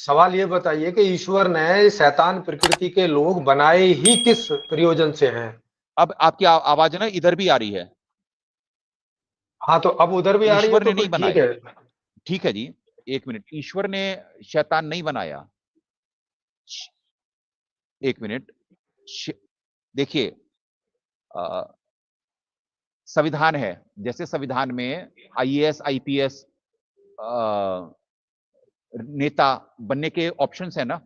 सवाल ये बताइए कि ईश्वर ने शैतान प्रकृति के लोग बनाए ही किस प्रयोजन से हैं? अब आपकी आवाज ना इधर भी आ रही है। हाँ, तो अब उधर भी आ रही है ईश्वर तो ने फिर नहीं ठीक बनाए। है। ठीक है जी, एक मिनट। ईश्वर ने शैतान नहीं बनाया। एक मिनट। देखिए, संविधान है, जैसे संविधान में आईएएस आईपीएस नेता बनने के ऑप्शंस है ना।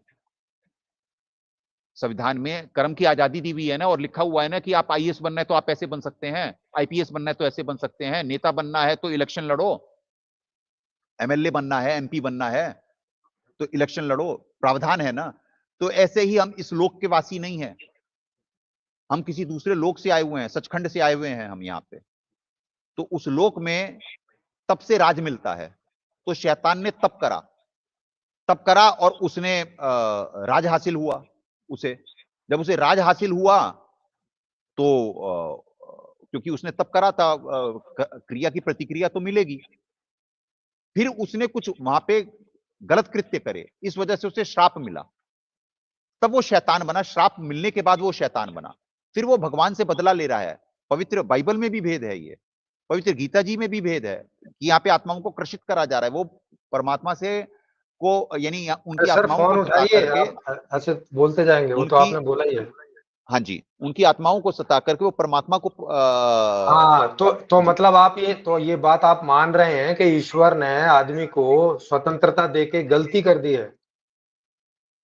संविधान में कर्म की आजादी दी हुई है ना, और लिखा हुआ है ना कि आप आईएएस बनना है तो आप ऐसे बन सकते हैं, आईपीएस बनना है तो ऐसे बन सकते हैं, नेता बनना है तो इलेक्शन लड़ो, एमएलए बनना है, एमपी बनना है तो इलेक्शन लड़ो, प्रावधान है ना। तो ऐसे ही हम इस लोक के वासी नहीं हैं, हम किसी दूसरे लोक से आए हुए हैं, सचखंड से आए हुए हैं हम यहाँ पे। तो उस लोक में तप से राज मिलता है। तो शैतान ने तप करा और उसने राज हासिल हुआ उसे। जब उसे राज हासिल हुआ तो क्योंकि उसने तप करा था, क्रिया की प्रतिक्रिया तो मिलेगी। फिर उसने कुछ वहां पे गलत कृत्य करे, इस वजह से उसे श्राप मिला, तब वो शैतान बना। श्राप मिलने के बाद वो शैतान बना। फिर वो भगवान से बदला ले रहा है। पवित्र बाइबल में भी भेद है, ये पवित्र गीता जी में भी भेद है कि यहाँ पे आत्माओं को कृषित करा जा रहा है। वो परमात्मा से को यानी उनकी सर आत्माओं को फोन सता उठाइए, करके आप ऐसे बोलते जाएंगे, वो तो उनकी, आपने बोला ही है। हाँ जी, उनकी आत्माओं को सता करके वो परमात्मा को हाँ, तो जी मतलब आप ये बात आप मान रहे हैं कि ईश्वर ने आदमी को स्वतंत्रता देके गलती कर दी है?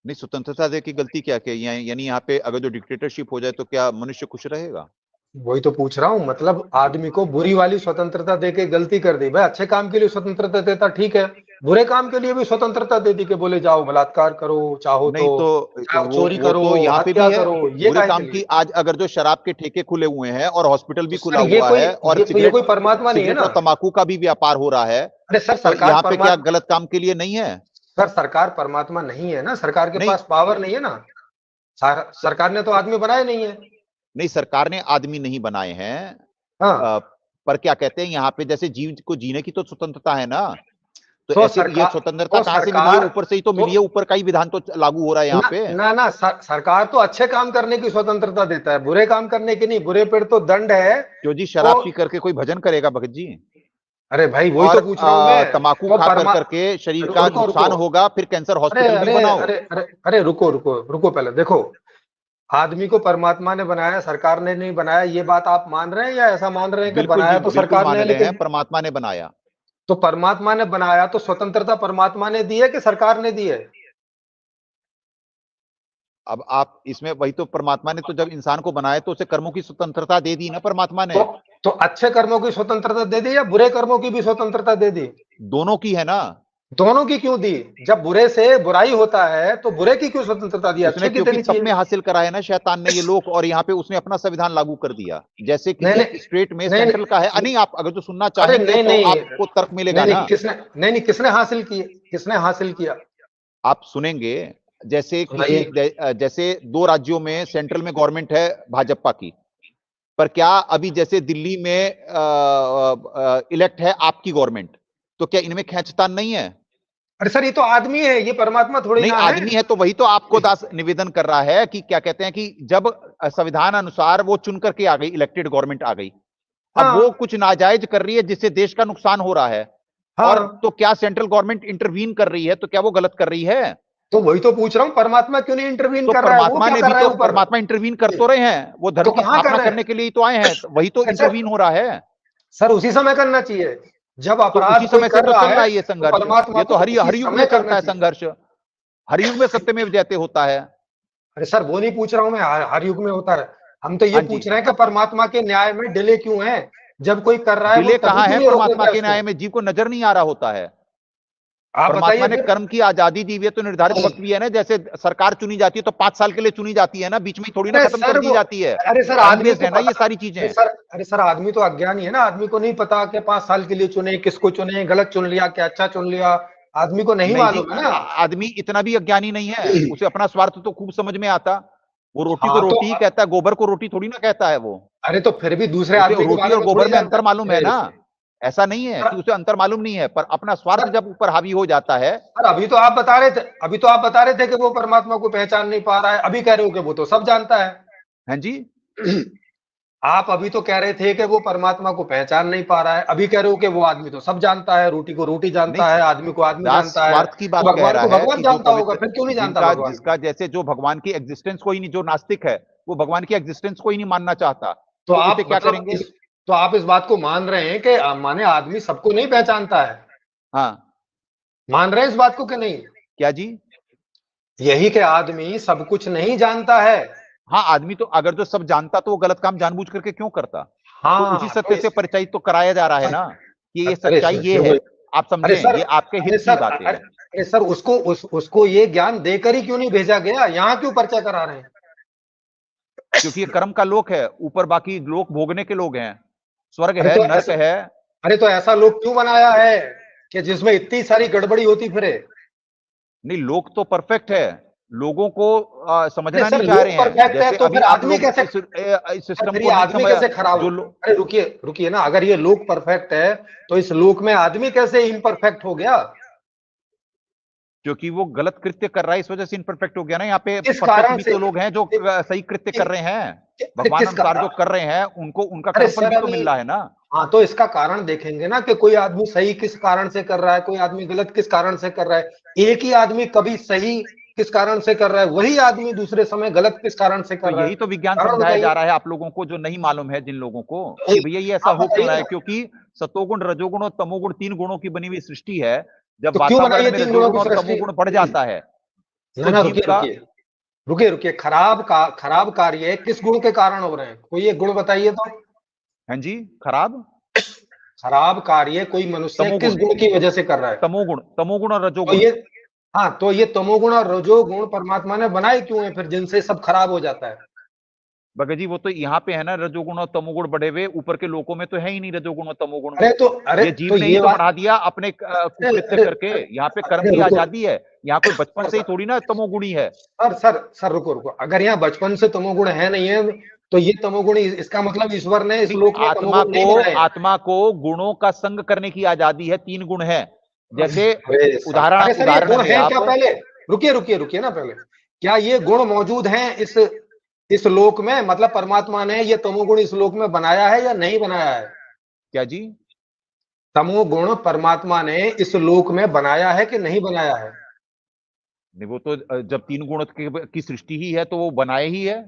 नहीं, स्वतंत्रता दे की गलती क्या क्या, यानी यहाँ पे अगर जो डिक्टेटरशिप हो जाए तो क्या मनुष्य खुश रहेगा? वही तो पूछ रहा हूँ, मतलब आदमी को बुरी वाली स्वतंत्रता देके गलती कर दी। भाई अच्छे काम के लिए स्वतंत्रता देता ठीक है, बुरे काम के लिए भी स्वतंत्रता दे दी कि बोले जाओ बलात्कार करो, चाहो नहीं तो तो चाहो चोरी वो करो, तो यहाँ पे हत्या भी है करो, ये बुरे काहे के काम की। लिए? आज अगर जो शराब के ठेके खुले हुए हैं और हॉस्पिटल तो भी खुला सर ये हुआ कोई है और ये कोई परमात्मा नहीं है सिगरेट ना। और तंबाकू का भी व्यापार हो रहा है, अरे सर तो सरकार यहाँ पे क्या परमात्मा, गलत काम के लिए नहीं है? सर सरकार परमात्मा नहीं है ना, सरकार के नहीं पास पावर नहीं है ना। सरकार ने तो आदमी बनाए नहीं है। नहीं, सरकार ने आदमी नहीं बनाए हैं। हाँ, पर क्या कहते हैं, यहाँ पे जैसे जीव को जीने की तो स्वतंत्रता है ना, तो तो ऐसे ये सरकार स्वतंत्रता तो कहां से मिली है? सरकार ऊपर से ही तो तो मिली है, ऊपर का ही विधान तो लागू हो रहा है यहाँ ना पे। ना ना सरकार तो अच्छे काम करने की स्वतंत्रता देता है, बुरे काम करने की नहीं। बुरे पेड़ तो दंड है। क्यों जी, तो शराब पी करके कोई भजन करेगा भगत जी? अरे भाई वही और तो पूछ रहा हूं मैं। तंबाकू तो खा कर परमा करके शरीर का रुको रुको, नुकसान होगा, फिर कैंसर अरे हॉस्पिटल भी अरे बनाओ। अरे अरे अरे रुको रुको रुको, पहले देखो, आदमी को परमात्मा ने बनाया, सरकार ने नहीं बनाया, ये बात आप मान रहे हैं या ऐसा मान रहे हैं कि बिल्कुल बनाया जी, तो बिल्कुल सरकार ने मान है रहे हैं, लेकिन? परमात्मा ने बनाया। तो परमात्मा ने बनाया तो स्वतंत्रता परमात्मा ने दी है कि सरकार ने दी है? अब आप इसमें वही तो, परमात्मा ने तो जब इंसान को बनाया तो उसे कर्मों की स्वतंत्रता दे दी ना परमात्मा तो ने। तो अच्छे कर्मों की स्वतंत्रता दे दी या बुरे कर्मों की भी स्वतंत्रता दे दी? दोनों की है ना। दोनों की क्यों दी? जब बुरे से बुराई होता है तो बुरे की क्यों स्वतंत्रता दी? उसने अच्छे की क्योंकि देनी तप में चाहिए। हासिल करा है ना शैतान ने ये लोक, और यहाँ पे उसने अपना संविधान लागू कर दिया। जैसे नहीं किसी नहीं स्टेट में नहीं सेंट्रल का है, नहीं, नहीं आप अगर जो सुनना अरे चाहेंगे नहीं तो नहीं आपको तर्क नहीं मिलेगा नहीं ना। किसने, नहीं नहीं किसने हासिल किए, किसने हासिल किया? आप सुनेंगे, जैसे सुनाइए। जैसे दो राज्यों में सेंट्रल में गवर्नमेंट है भाजपा की, पर क्या अभी जैसे दिल्ली में इलेक्ट है आपकी गवर्नमेंट, तो क्या इनमें खींचतान नहीं है? अरे सर ये तो आदमी है, ये परमात्मा थोड़ी नहीं, ना है। आदमी है तो वही तो आपको दास निवेदन कर रहा है कि क्या कहते हैं कि जब संविधान अनुसार वो चुन करके आ गई, इलेक्टेड गवर्नमेंट आ गई, अब वो हाँ कुछ नाजायज कर रही है जिससे देश का नुकसान हो रहा है, और हाँ, तो क्या सेंट्रल गवर्नमेंट इंटरवीन कर रही है, तो क्या वो गलत कर रही है? तो वही तो पूछ रहा हूँ, परमात्मा क्यों नहीं इंटरवीन तो कर रहा है? वो परमात्मा क्या ने कर भी रहा है तो, ऊपर? परमात्मा इंटरवीन कर तो रहे हैं, वो धर्म तो की कहाँ कर स्थापना रहे हैं? करने के लिए ही तो आए हैं, तो वही तो अच्छा इंटरवीन हो रहा है। सर, उसी समय करना चाहिए जब तो अपराध उसी कोई समय से कर तो रहा चल रहा है, है ये तो संघर्ष। परमात्मा ये तो को उसी हर युग में समय चलता करना है चाहिए। संघर्ष, हर युग में सत्यमेव जयते होता है। अरे सर वो नहीं पूछ रहा हूं मैं, हर युग में होता है। हम तो ये हाँ जी, पूछ रहे हैं कि परमात्मा के न्याय में डिले क्यों है? जब कोई कर रहा है वो डिले तभी कहाँ क्यों है? नहीं रोक परमात्मा लेता के इसको? न्याय में जीव को नजर नहीं आ रहा होता है। आप परमात्मा बताइए ने फिर। कर्म की आजादी दी हुई है, तो निर्धारित वक्त भी है ना। जैसे सरकार चुनी जाती है तो 5 साल के लिए चुनी जाती है ना, बीच में थोड़ी ना अरे खत्म कर सर दी वो, जाती है। अरे सर टाइम आदमी बेस्ड को है ना ये पता, सारी चीजें। अरे सर आदमी तो अज्ञानी है ना, आदमी को नहीं पता कि 5 साल के लिए चुने, किसको चुने, गलत चुन लिया क्या अच्छा चुन लिया, आदमी को नहीं नहीं जी, मालूम है ना। आदमी इतना भी अज्ञानी नहीं है, उसे अपना स्वार्थ तो खूब समझ में आता। वो रोटी को हाँ तो रोटी ही कहता है, गोबर को रोटी थोड़ी ना कहता है वो। अरे तो फिर भी दूसरे उसे आदमी के रोटी बारे और में गोबर थोड़ी में जानता अंतर मालूम है है। ना। ऐसा नहीं है कि उसे अंतर मालूम नहीं है, पर अपना स्वार्थ जब ऊपर हावी हो जाता है। सर अभी तो आप बता रहे थे कि वो परमात्मा को पहचान नहीं पा रहा है, अभी कह रहे हो कि वो तो सब जानता है। हाँ जी, आप अभी तो कह रहे थे कि वो परमात्मा को पहचान नहीं पा रहा है, अभी कह रहे हो कि वो आदमी तो सब जानता है, रोटी को रोटी नहीं, जानता है, आदमी को आदमी दास जानता है, स्वार्थ की तो बात कह भगवान रहा को है भगवान कि जो जानता होगा, पवित्र, फिर क्यों नहीं जानता जिनका भगवान जिसका जैसे जो भगवान की एग्जिस्टेंस को ही नहीं, जो नास्तिक है वो भगवान की एग्जिस्टेंस को ही नहीं मानना चाहता, तो तो उसे आप क्या मतलब करेंगे? तो आप इस बात को मान रहे हैं कि माने आदमी सबको नहीं पहचानता है, हाँ, मान रहे हैं इस बात को कि नहीं? क्या जी? यही कि आदमी सब कुछ नहीं जानता है। हाँ, आदमी तो अगर जो सब जानता तो वो गलत काम जानबूझ करके क्यों करता? तो उसी हाँ तो सत्य से परिचय तो कराया जा रहा है ना कि ये अरे सच्चाई ये है। आप अरे समझें, सर ये आपके अरे हित की सर बातें हैं। अरे सर उसको ये ज्ञान देकर ही क्यों नहीं भेजा गया, यहाँ क्यों पर्चा करा रहे हैं? क्योंकि ये कर्म का लोक है, ऊपर बाकी लोक भोगने के लोग हैं, स्वर्ग अरे है, तो नर्क ऐसा है। अरे तो ऐसा लोग क्यों बनाया है कि जिसमें इतनी सारी गड़बड़ी होती फिरे? नहीं, लोक तो परफेक्ट है, लोगों को अरे समझना सर नहीं चाह रहे लोग हैं। परफेक्ट है जैसे तो अभी फिर आप आदमी लोग कैसे, इस सिस्टम फिर ये को नहीं आदमी समझ, कैसे खराब? जो लो, अरे रुकिए रुकिए ना, अगर ये लोग परफेक्ट है तो इस लोक में आदमी कैसे इम्परफेक्ट हो गया? क्योंकि वो गलत कृत्य कर रहा है, इस वजह से इनपरफेक्ट हो गया ना। यहाँ पे किस परफेक्ट कारण भी से? तो लोग हैं जो कि- सही कृत्य कर कि- रहे हैं, अरे भगवान किस अनुसार जो कारण? कर रहे हैं उनको उनका अरे कर्मफल सर भी तो अभी मिल रहा है ना। हाँ तो इसका कारण देखेंगे ना कि कोई आदमी सही किस कारण से कर रहा है, कोई आदमी गलत किस कारण से कर रहा है। एक ही आदमी कभी सही किस कारण से कर रहा है, वही आदमी दूसरे समय गलत किस कारण से तो कर रहा है। यही तो विज्ञान कारण समझाया बताइए। जा रहा है आप लोगों को, जो नहीं मालूम है जिन लोगों को, तो कि भैया ये ऐसा आप हो क्यों बताइए रहा है। ना, क्योंकि सतोगुण, रजोगुण और तमोगुण, 3 गुणों की बनी हुई सृष्टि है। जब तो क्यों बनाई वातावरण ये में तीन गुणों रजोगुण की और सृष्टि? तमोगुण बढ़ जाता है ना तो ना, जीव रुकिए का। रुकिए रुकिए खराब कार्य किस गुण के कारण हो रहे हैं, कोई एक गुण बताइए तो। हाँ जी, खराब खराब कार्य कोई मनुष्य किस तमोगुण, गुण की वजह से कर रहा है? तमोगुण और तो रजोगुण। ये हाँ तो ये तमोगुण और रजोगुण परमात्मा ने बनाए क्यों है फिर, जिनसे सब खराब हो जाता है? भगत जी, वो तो यहाँ पे है ना, रजोगुण और तमोगुण बढ़े हुए, ऊपर के लोकों में तो है ही नहीं रजोगुण और तमोगुण। ये जीव ने ही ये तो बात, बढ़ा दिया अपने अरे कुकृत्य अरे करके। अरे यहाँ पे कर्म अरे की रुको आजादी है, यहाँ कोई बचपन सर से ही थोड़ी ना तमोगुणी है। सर रुको रुको, अगर यहाँ बचपन से तमोगुण है नहीं है तो ये तमोगुण, इसका मतलब ईश्वर ने इस नहीं, लोक में तमोगुण नहीं बनाए हैं। आत्मा को गुणों का संग करने की आजादी है, 3 गुण है। जैसे अरे सर उदाहरण अरे सर ये उदाहरण गुण ले हैं आप। क्या पहले? रुकिए रुकिए रुकिए ना पहले, क्या ये गुण मौजूद हैं इस लोक में? मतलब परमात्मा ने ये तमोगुण इस लोक में बनाया है या नहीं बनाया है? क्या जी? तमोगुण परमात्मा ने इस लोक में बनाया है कि नहीं बनाया है? नहीं, वो तो जब 3 गुण की सृष्टि ही है तो वो बनाए ही है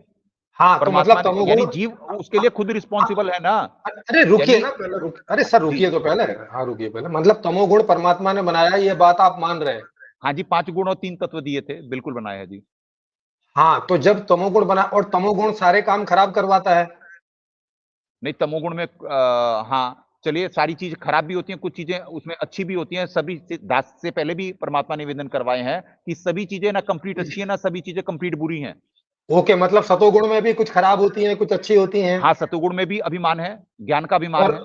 हाँ तो मतलब परमात्मा ने, तमोगुण, यानी जीव उसके लिए खुद रिस्पॉन्सिबल है ना। अरे रुकिए यानी ना पहले, अरे सर जी, रुकिए तो पहले, हाँ रुकिए पहले, मतलब तमोगुण परमात्मा ने बनाया, ये बात आप मान रहे हैं? हाँ जी, 5 गुण और 3 तत्व दिए थे, बिल्कुल बनाया है जी। हाँ तो जब तमोगुण बना, और तमोगुण सारे काम खराब करवाता है। नहीं, तमोगुण में हाँ, चलिए, सारी चीज़ खराब भी होती हैं, कुछ चीज़ें उसमें अच्छी भी होती हैं। सभी दास से पहले भी परमात्मा ने निवेदन करवाए हैं कि सभी चीज़ें ना कंप्लीट अच्छी हैं, ना सभी चीज़ें कंप्लीट बुरी हैं। ओके, मतलब सतोगुण में भी कुछ खराब होती हैं, कुछ अच्छी होती हैं। हाँ, सतोगुण में भी अभिमान है, ज्ञान का अभिमान और है।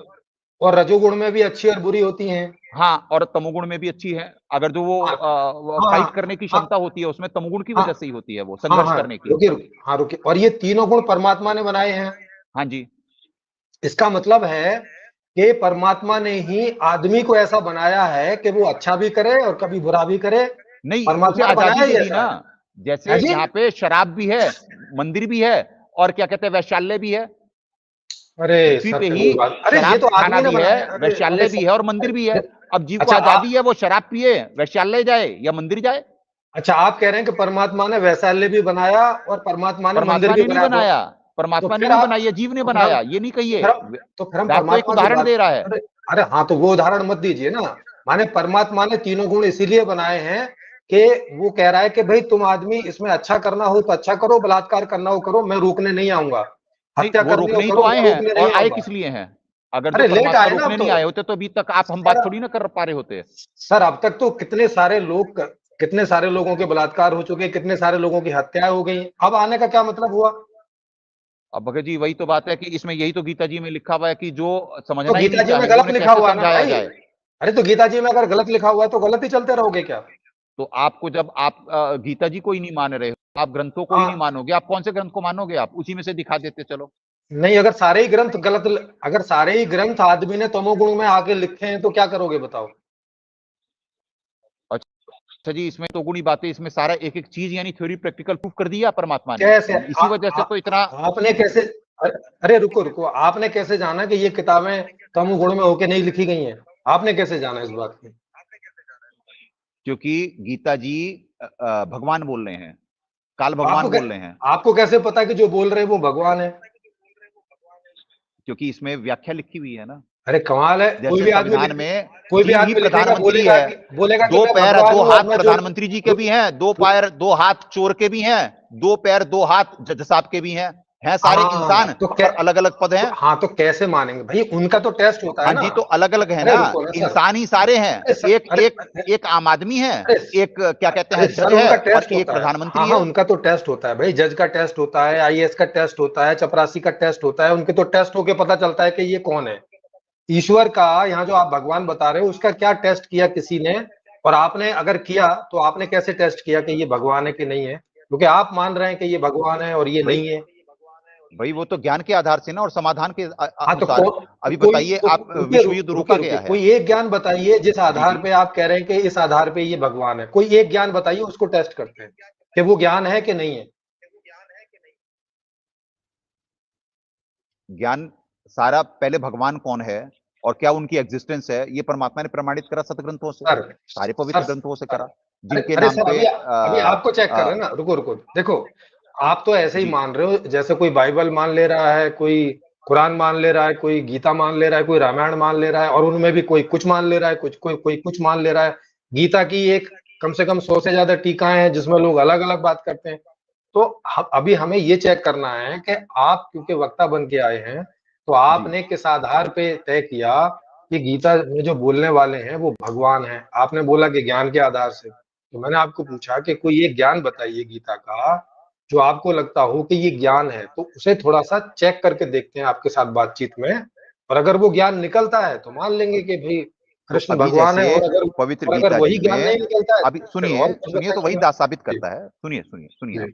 और रजोगुण में भी अच्छी और बुरी होती हैं। हाँ, और तमोगुण में भी अच्छी है। अगर जो हाँ वो हाँ फाइट हाँ करने की हाँ क्षमता होती है, उसमें तमोगुण की हाँ वजह से ही होती है, वो हाँ संघर्ष हाँ करने की। रुकिए रुकिए, हाँ रुकिए, और ये तीनों गुण परमात्मा ने बनाए हैं। हाँ जी। इसका मतलब है कि परमात्मा ने ही आदमी को ऐसा बनाया है कि वो अच्छा भी करे और कभी बुरा भी करे। नहीं, उसे परमात्मा ने आज़ादी बनाया ही दे दी ऐसा ना। है। है जैसे जी? यहाँ पे शराब भी है, मंदिर भी है, और क्या कहते हैं, वैश्यालय भी है। अरे पृथ्वी सर पे फिर ही वही बात, अरे ये शराब तो खाना आदमी ने भी है, बनाया है। अरे अरे वैश्यालय भी है और मंदिर भी है। अरे, अब जीव को अच्छा आजादी है, वो शराब पिए, वैश्यालय जाए या मंदिर जाए। अच्छा आप कह रहे हैं कि परमात्मा ने वैशाल्य भी बनाया और परमात्मा ने मंदिर परमात्मा भी ने नहीं बनाया, बनाया, तो परमात्मा ने फिर नहीं आप बनाई है, जीव ने तो फिर हम बनाया, ये नहीं कहिए। तो फिर हम दास तो एक परमात्मा की उदाहरण बात, दे रहा है। अरे अरे हाँ तो वो उदाहरण मत दीजिए ना। माने परमात्मा ने तीनों गुण इसीलिए बनाए हैं कि वो कह रहा है कि भाई तुम आदमी इसमें अच्छा करना हो तो अच्छा करो, बलात्कार करना हो करो, मैं रोकने नहीं आऊंगा, नहीं, हत्या वो करनी हो रोकने ही तो करो, आए मैं हैं, रोकने और नहीं आए आऊंगा। किस लिए हैं? अगर जो अरे लेट परमात्मा आए ना रोकने अब तो। नहीं आए होते तो अभी तक आप हम सर बात थोड़ी ना कर पा रहे होते। सर अब तक तो कितने सारे लोगों के बलात्कार हो चुके, कितने सारे लोगों की हत्याएं हो गई, अब आने का क्या मतलब हुआ? अब भगत जी, वही तो बात है कि इसमें यही तो गीता जी में लिखा हुआ है कि जो तो समझना ही गीता नहीं जी में चाहेंगे गलत उन्हें लिखा कैसे हुआ है ना समझाया भाई। जाए। अरे तो गीता जी में अगर गलत लिखा हुआ है तो गलत ही चलते रहोगे क्या? तो आपको, जब आप गीता जी को ही नहीं मान रहे हो, आप ग्रंथों को ही नहीं हाँ मानोगे, आप कौन से ग्रंथ को मानोगे? आप उसी में से दिखा देते चलो। नहीं, अगर सारे ही ग्रंथ गलत, अगर सारे ही ग्रंथ आदमी ने तमोगुण में आके लिखे हैं तो क्या करोगे बताओ? अच्छा जी, इसमें तो गुणी बातें, इसमें सारा एक एक चीज यानी थ्योरी प्रैक्टिकल प्रूफ कर दिया परमात्मा ने, कैसे इसी वजह से तो इतना। आपने कैसे, अरे रुको रुको, आपने कैसे जाना कि ये किताबें तमोगुण में होके नहीं लिखी गई हैं? आपने कैसे जाना इस बात की? क्योंकि गीता जी भगवान बोल रहे हैं, काल आपको भगवान बोल रहे हैं। आपको कैसे पता कि जो बोल रहे हैं वो भगवान है? क्योंकि इसमें व्याख्या लिखी हुई है ना। अरे कमाल है, कोई जैसे भी आदमी संविधान में कोई भी जीव ही आदमी लिखेगा, प्रधानमंत्री है, बोलेगा कि दो मैं पैर भगवान दो हूँ और हाथ मैं जो प्रधानमंत्री जी के भी हैं, दो पैर दो हाथ चोर के भी हैं, दो पैर दो हाथ जज साहब के भी हैं सारे इंसान, तो पर अलग अलग पद हैं। हाँ, तो कैसे मानेंगे भाई? उनका तो टेस्ट होता हाँ है ना। जी, तो अलग अलग है अरे ना, रुको ना सर, इंसान ही सारे हैं। अरे सर, एक एक एक आम आदमी है, अरे एक क्या कहते अरे हैं जज सर, उनका है, और टेस्ट एक होता है। हाँ प्रधानमंत्री हाँ, है। उनका तो टेस्ट होता है भाई, जज का टेस्ट होता है, आईएएस का टेस्ट होता है, चपरासी का टेस्ट होता है, उनके तो टेस्ट होके पता चलता है कि ये कौन है। ईश्वर का, यहाँ जो आप भगवान बता रहे हो, उसका क्या टेस्ट किया किसी ने? और आपने अगर किया तो आपने कैसे टेस्ट किया कि ये भगवान है कि नहीं है? क्योंकि आप मान रहे हैं कि ये भगवान है और ये भाई नहीं है। भाई वो तो ज्ञान के आधार से ना, और समाधान के हाँ, तो अनुसार। अभी कोई बताइए, तो आप रुकिए विश्व युद्ध रुकिए रोका रुकिए, गया है। कोई एक ज्ञान बताइए जिस जी आधार जी। पे आप कह रहे हैं कि इस आधार पे ये भगवान है। कोई एक ज्ञान बताइए, उसको टेस्ट करते हैं कि वो ज्ञान है कि नहीं है। ज्ञान सारा, पहले भगवान कौन है और क्या उनकी एग्जिस्टेंस है, ये परमात्मा ने प्रमाणित करा सतग्रंथों से, सर सारे सर पवित्र ग्रंथों से सर, करा, अरे जिनके अरे नाम सर, पे अभी अभी आपको चेक कर रहे हैं ना। रुको रुको, देखो, आप तो ऐसे ही जी मान रहे हो जैसे कोई बाइबल मान ले रहा है, कोई कुरान मान ले रहा है, कोई गीता मान ले रहा है, कोई रामायण मान ले रहा है, और उनमें भी कोई कुछ मान ले रहा है, कोई कुछ मान ले रहा है। गीता की एक कम से कम 100 से ज्यादा टीकाएं हैं जिसमें लोग अलग अलग बात करते हैं। तो अभी हमें ये चेक करना है कि आप क्योंकि वक्ता बन के आए हैं, तो जी। आपने किस आधार पे तय किया कि गीता में जो बोलने वाले हैं वो भगवान हैं? आपने बोला कि ज्ञान के आधार से। तो मैंने आपको पूछा कि कोई एक ज्ञान बताइए गीता का जो आपको लगता हो कि ये ज्ञान है, तो उसे थोड़ा सा चेक करके देखते हैं आपके साथ बातचीत में। और अगर वो ज्ञान निकलता है तो मान लेंगे कि भाई तो कृष्ण अभी भगवान है, जैसे पवित्र और अगर गीता वही जी ज्ञान में, नहीं निकलता है अभी तो फिर सुनिए और कुछ सुनिए, तो वही बताइएगा। दास साबित जी करता है, सुनिए सुनिए सुनिए जी आप।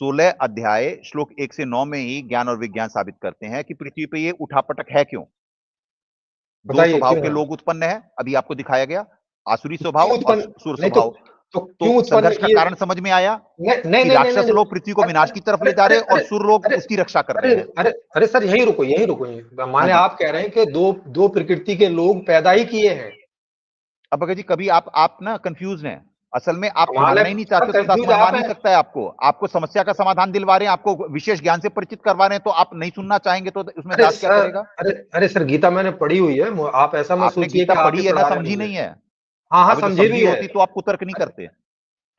16 अध्याय श्लोक 1 से 9 में ही ज्ञान और विज्ञान साबित करते हैं कि पृथ्वी पे ये उठापटक है क्यों। दो बताइए स्वभाव क्यों के है? लोग उत्पन्न है, अभी आपको दिखाया गया, आसुरी स्वभाव क्यों और उत्पन्न, सुर नहीं तो स्वभाव। तो क्यों उत्पन्न संघर्ष का किए? कारण समझ में आया नहीं नहीं कि नहीं नहीं राक्षस नहीं, लोग पृथ्वी को अरे विनाश की तरफ अरे ले जा अरे रहे हैं और अरे सुर लोग अरे उसकी रक्षा कर रहे अरे हैं। अरे अरे सर, यही रुको यही रुको, हाँ माने जी। आप कह रहे हैं कि दो दो प्रकृति के लोग पैदा ही किए हैं। अब अगर जी कभी आप ना कंफ्यूज हैं, असल में आप कमाल है जानना ही नहीं सर, चाहते, तो दास कंफ्यूज मनवा आप नहीं हैं। सकता है आपको, आपको समस्या का समाधान दिलवा रहे हैं, आपको विशेष ज्ञान से परिचित करवा रहे हैं, तो आप नहीं सुनना चाहेंगे तो उसमें अरे दास क्या सर, करेगा। अरे सर, गीता मैंने पढ़ी हुई है। आप ऐसा मत आपने सोचिए गीता कि आप ही पढ़ी है ना, पढ़ा रहे हैं समझी मुझे। नहीं है। हाँ हाँ, अगर जो समझी समझी भी है। होती तो आप कुतर्क नहीं अरे करते।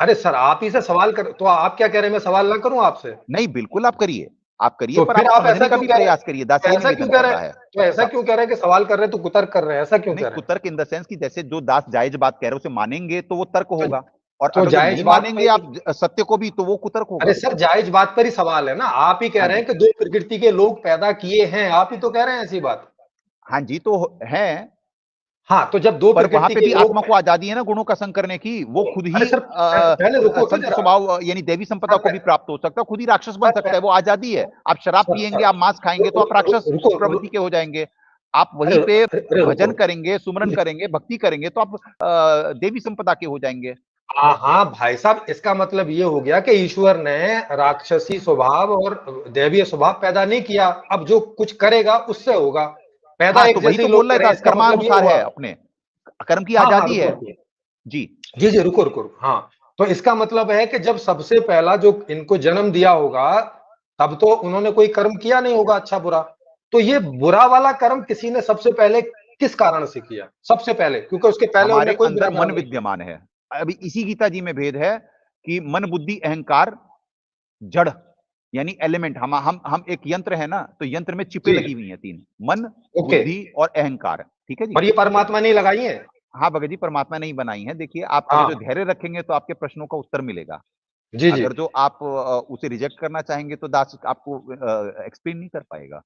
अरे सर, आप ही से सवाल कर, तो आप क्या कह रहे हैं, मैं सवाल ना करूं आपसे? नहीं, बिल्कुल आप करिए, आप करिए, तो पर फिर आप आप ऐसा समझने का क्यों भी कह रहे हैं? प्रयास करिए, दास तो ये ऐसा क्यों निवेदन कह कर रहे रहा हैं? है। तो ऐसा स- क्यों कह रहे हैं कि सवाल कर रहे हैं तो कुतर्क कर रहे हैं? ऐसा क्यों नहीं, कह रहे हैं? कुतर्क इन द सेंस की जैसे जो दास जायज बात कह रहे हैं उसे मानेंगे तो वो तर्क तो, होगा, और तो अगर जो जायज नहीं बात मानेंगे पे, आप सत्य को भी, तो वो कुतर्क अरे होगा। सर, जायज बात पर ही सवाल है ना। आप ही कह हाँ रहे जी। हैं कि दो प्रकृति के लोग पैदा किए हैं, आप ही तो कह रहे हैं ऐसी बात। हाँ जी, तो है, हाँ, तो जब दो पर वहां प्रकृति पे के भी लोग, आत्मा को आजादी है ना गुणों का संग करने की, वो खुद अरे ही सर, पहले रुको तो संत जरा। स्वभाव यानी देवी संपदा को भी प्राप्त हो सकता है, खुद ही राक्षस बन सकता है, वो आजादी है। आप शराब सर पिएंगे, सर, आप मांस खाएंगे तो आप राक्षस रुको प्रवृत्ति के हो जाएंगे। आप अरे वहीं पे अरे रुको। भजन करेंगे, सुमरन करेंगे, भक्ति करेंगे तो आप देवी संपदा के हो जाएंगे। हाँ हाँ भाई साहब, इसका मतलब ये हो गया कि ईश्वर ने राक्षसी स्वभाव और दैवीय स्वभाव पैदा नहीं किया। अब जो कुछ करेगा उससे होगा। पैदा हाँ, एक तो वही जैसे तो ही बोल लोग रहे करें, दास, इसका मतलब ये कर्मानुसार हुआ। है, अपने कर्म की हाँ हाँ, आजादी रुको है। रुको, जी। जी जी, रुको रुको रुको, हाँ। तो इसका मतलब है कि जब सबसे पहला जो इनको जन्म दिया होगा, तब तो उन्होंने कोई कर्म किया नहीं होगा अच्छा बुरा। तो ये बुरा वाला कर्म किसी ने सबसे पहले किस कारण से किया? सबसे पहले, क्योंकि उसके पहले उनने हमारे कोई बुरा अंदर मन कर्म नहीं किया। विद्यमान है। अभी इसी गीता जी में भेद है कि मन, बुद्धि, अहंकार, जड़ यानी एलिमेंट, हम एक यंत्र है ना, तो यंत्र में चिपे जी, लगी हुई हैं तीन, मन, ओके। बुद्धि और अहंकार। ठीक है जी। और ये परमात्मा ने लगाई है? हाँ भगत जी, परमात्मा नहीं बनाई है। देखिए, आप अगर जो हाँ, धैर्य रखेंगे तो आपके प्रश्नों का उत्तर मिलेगा। जी जी। अगर जो आप उसे रिजेक्ट करना चाहेंगे तो दास आपको एक्सप्लेन नहीं कर पाएगा।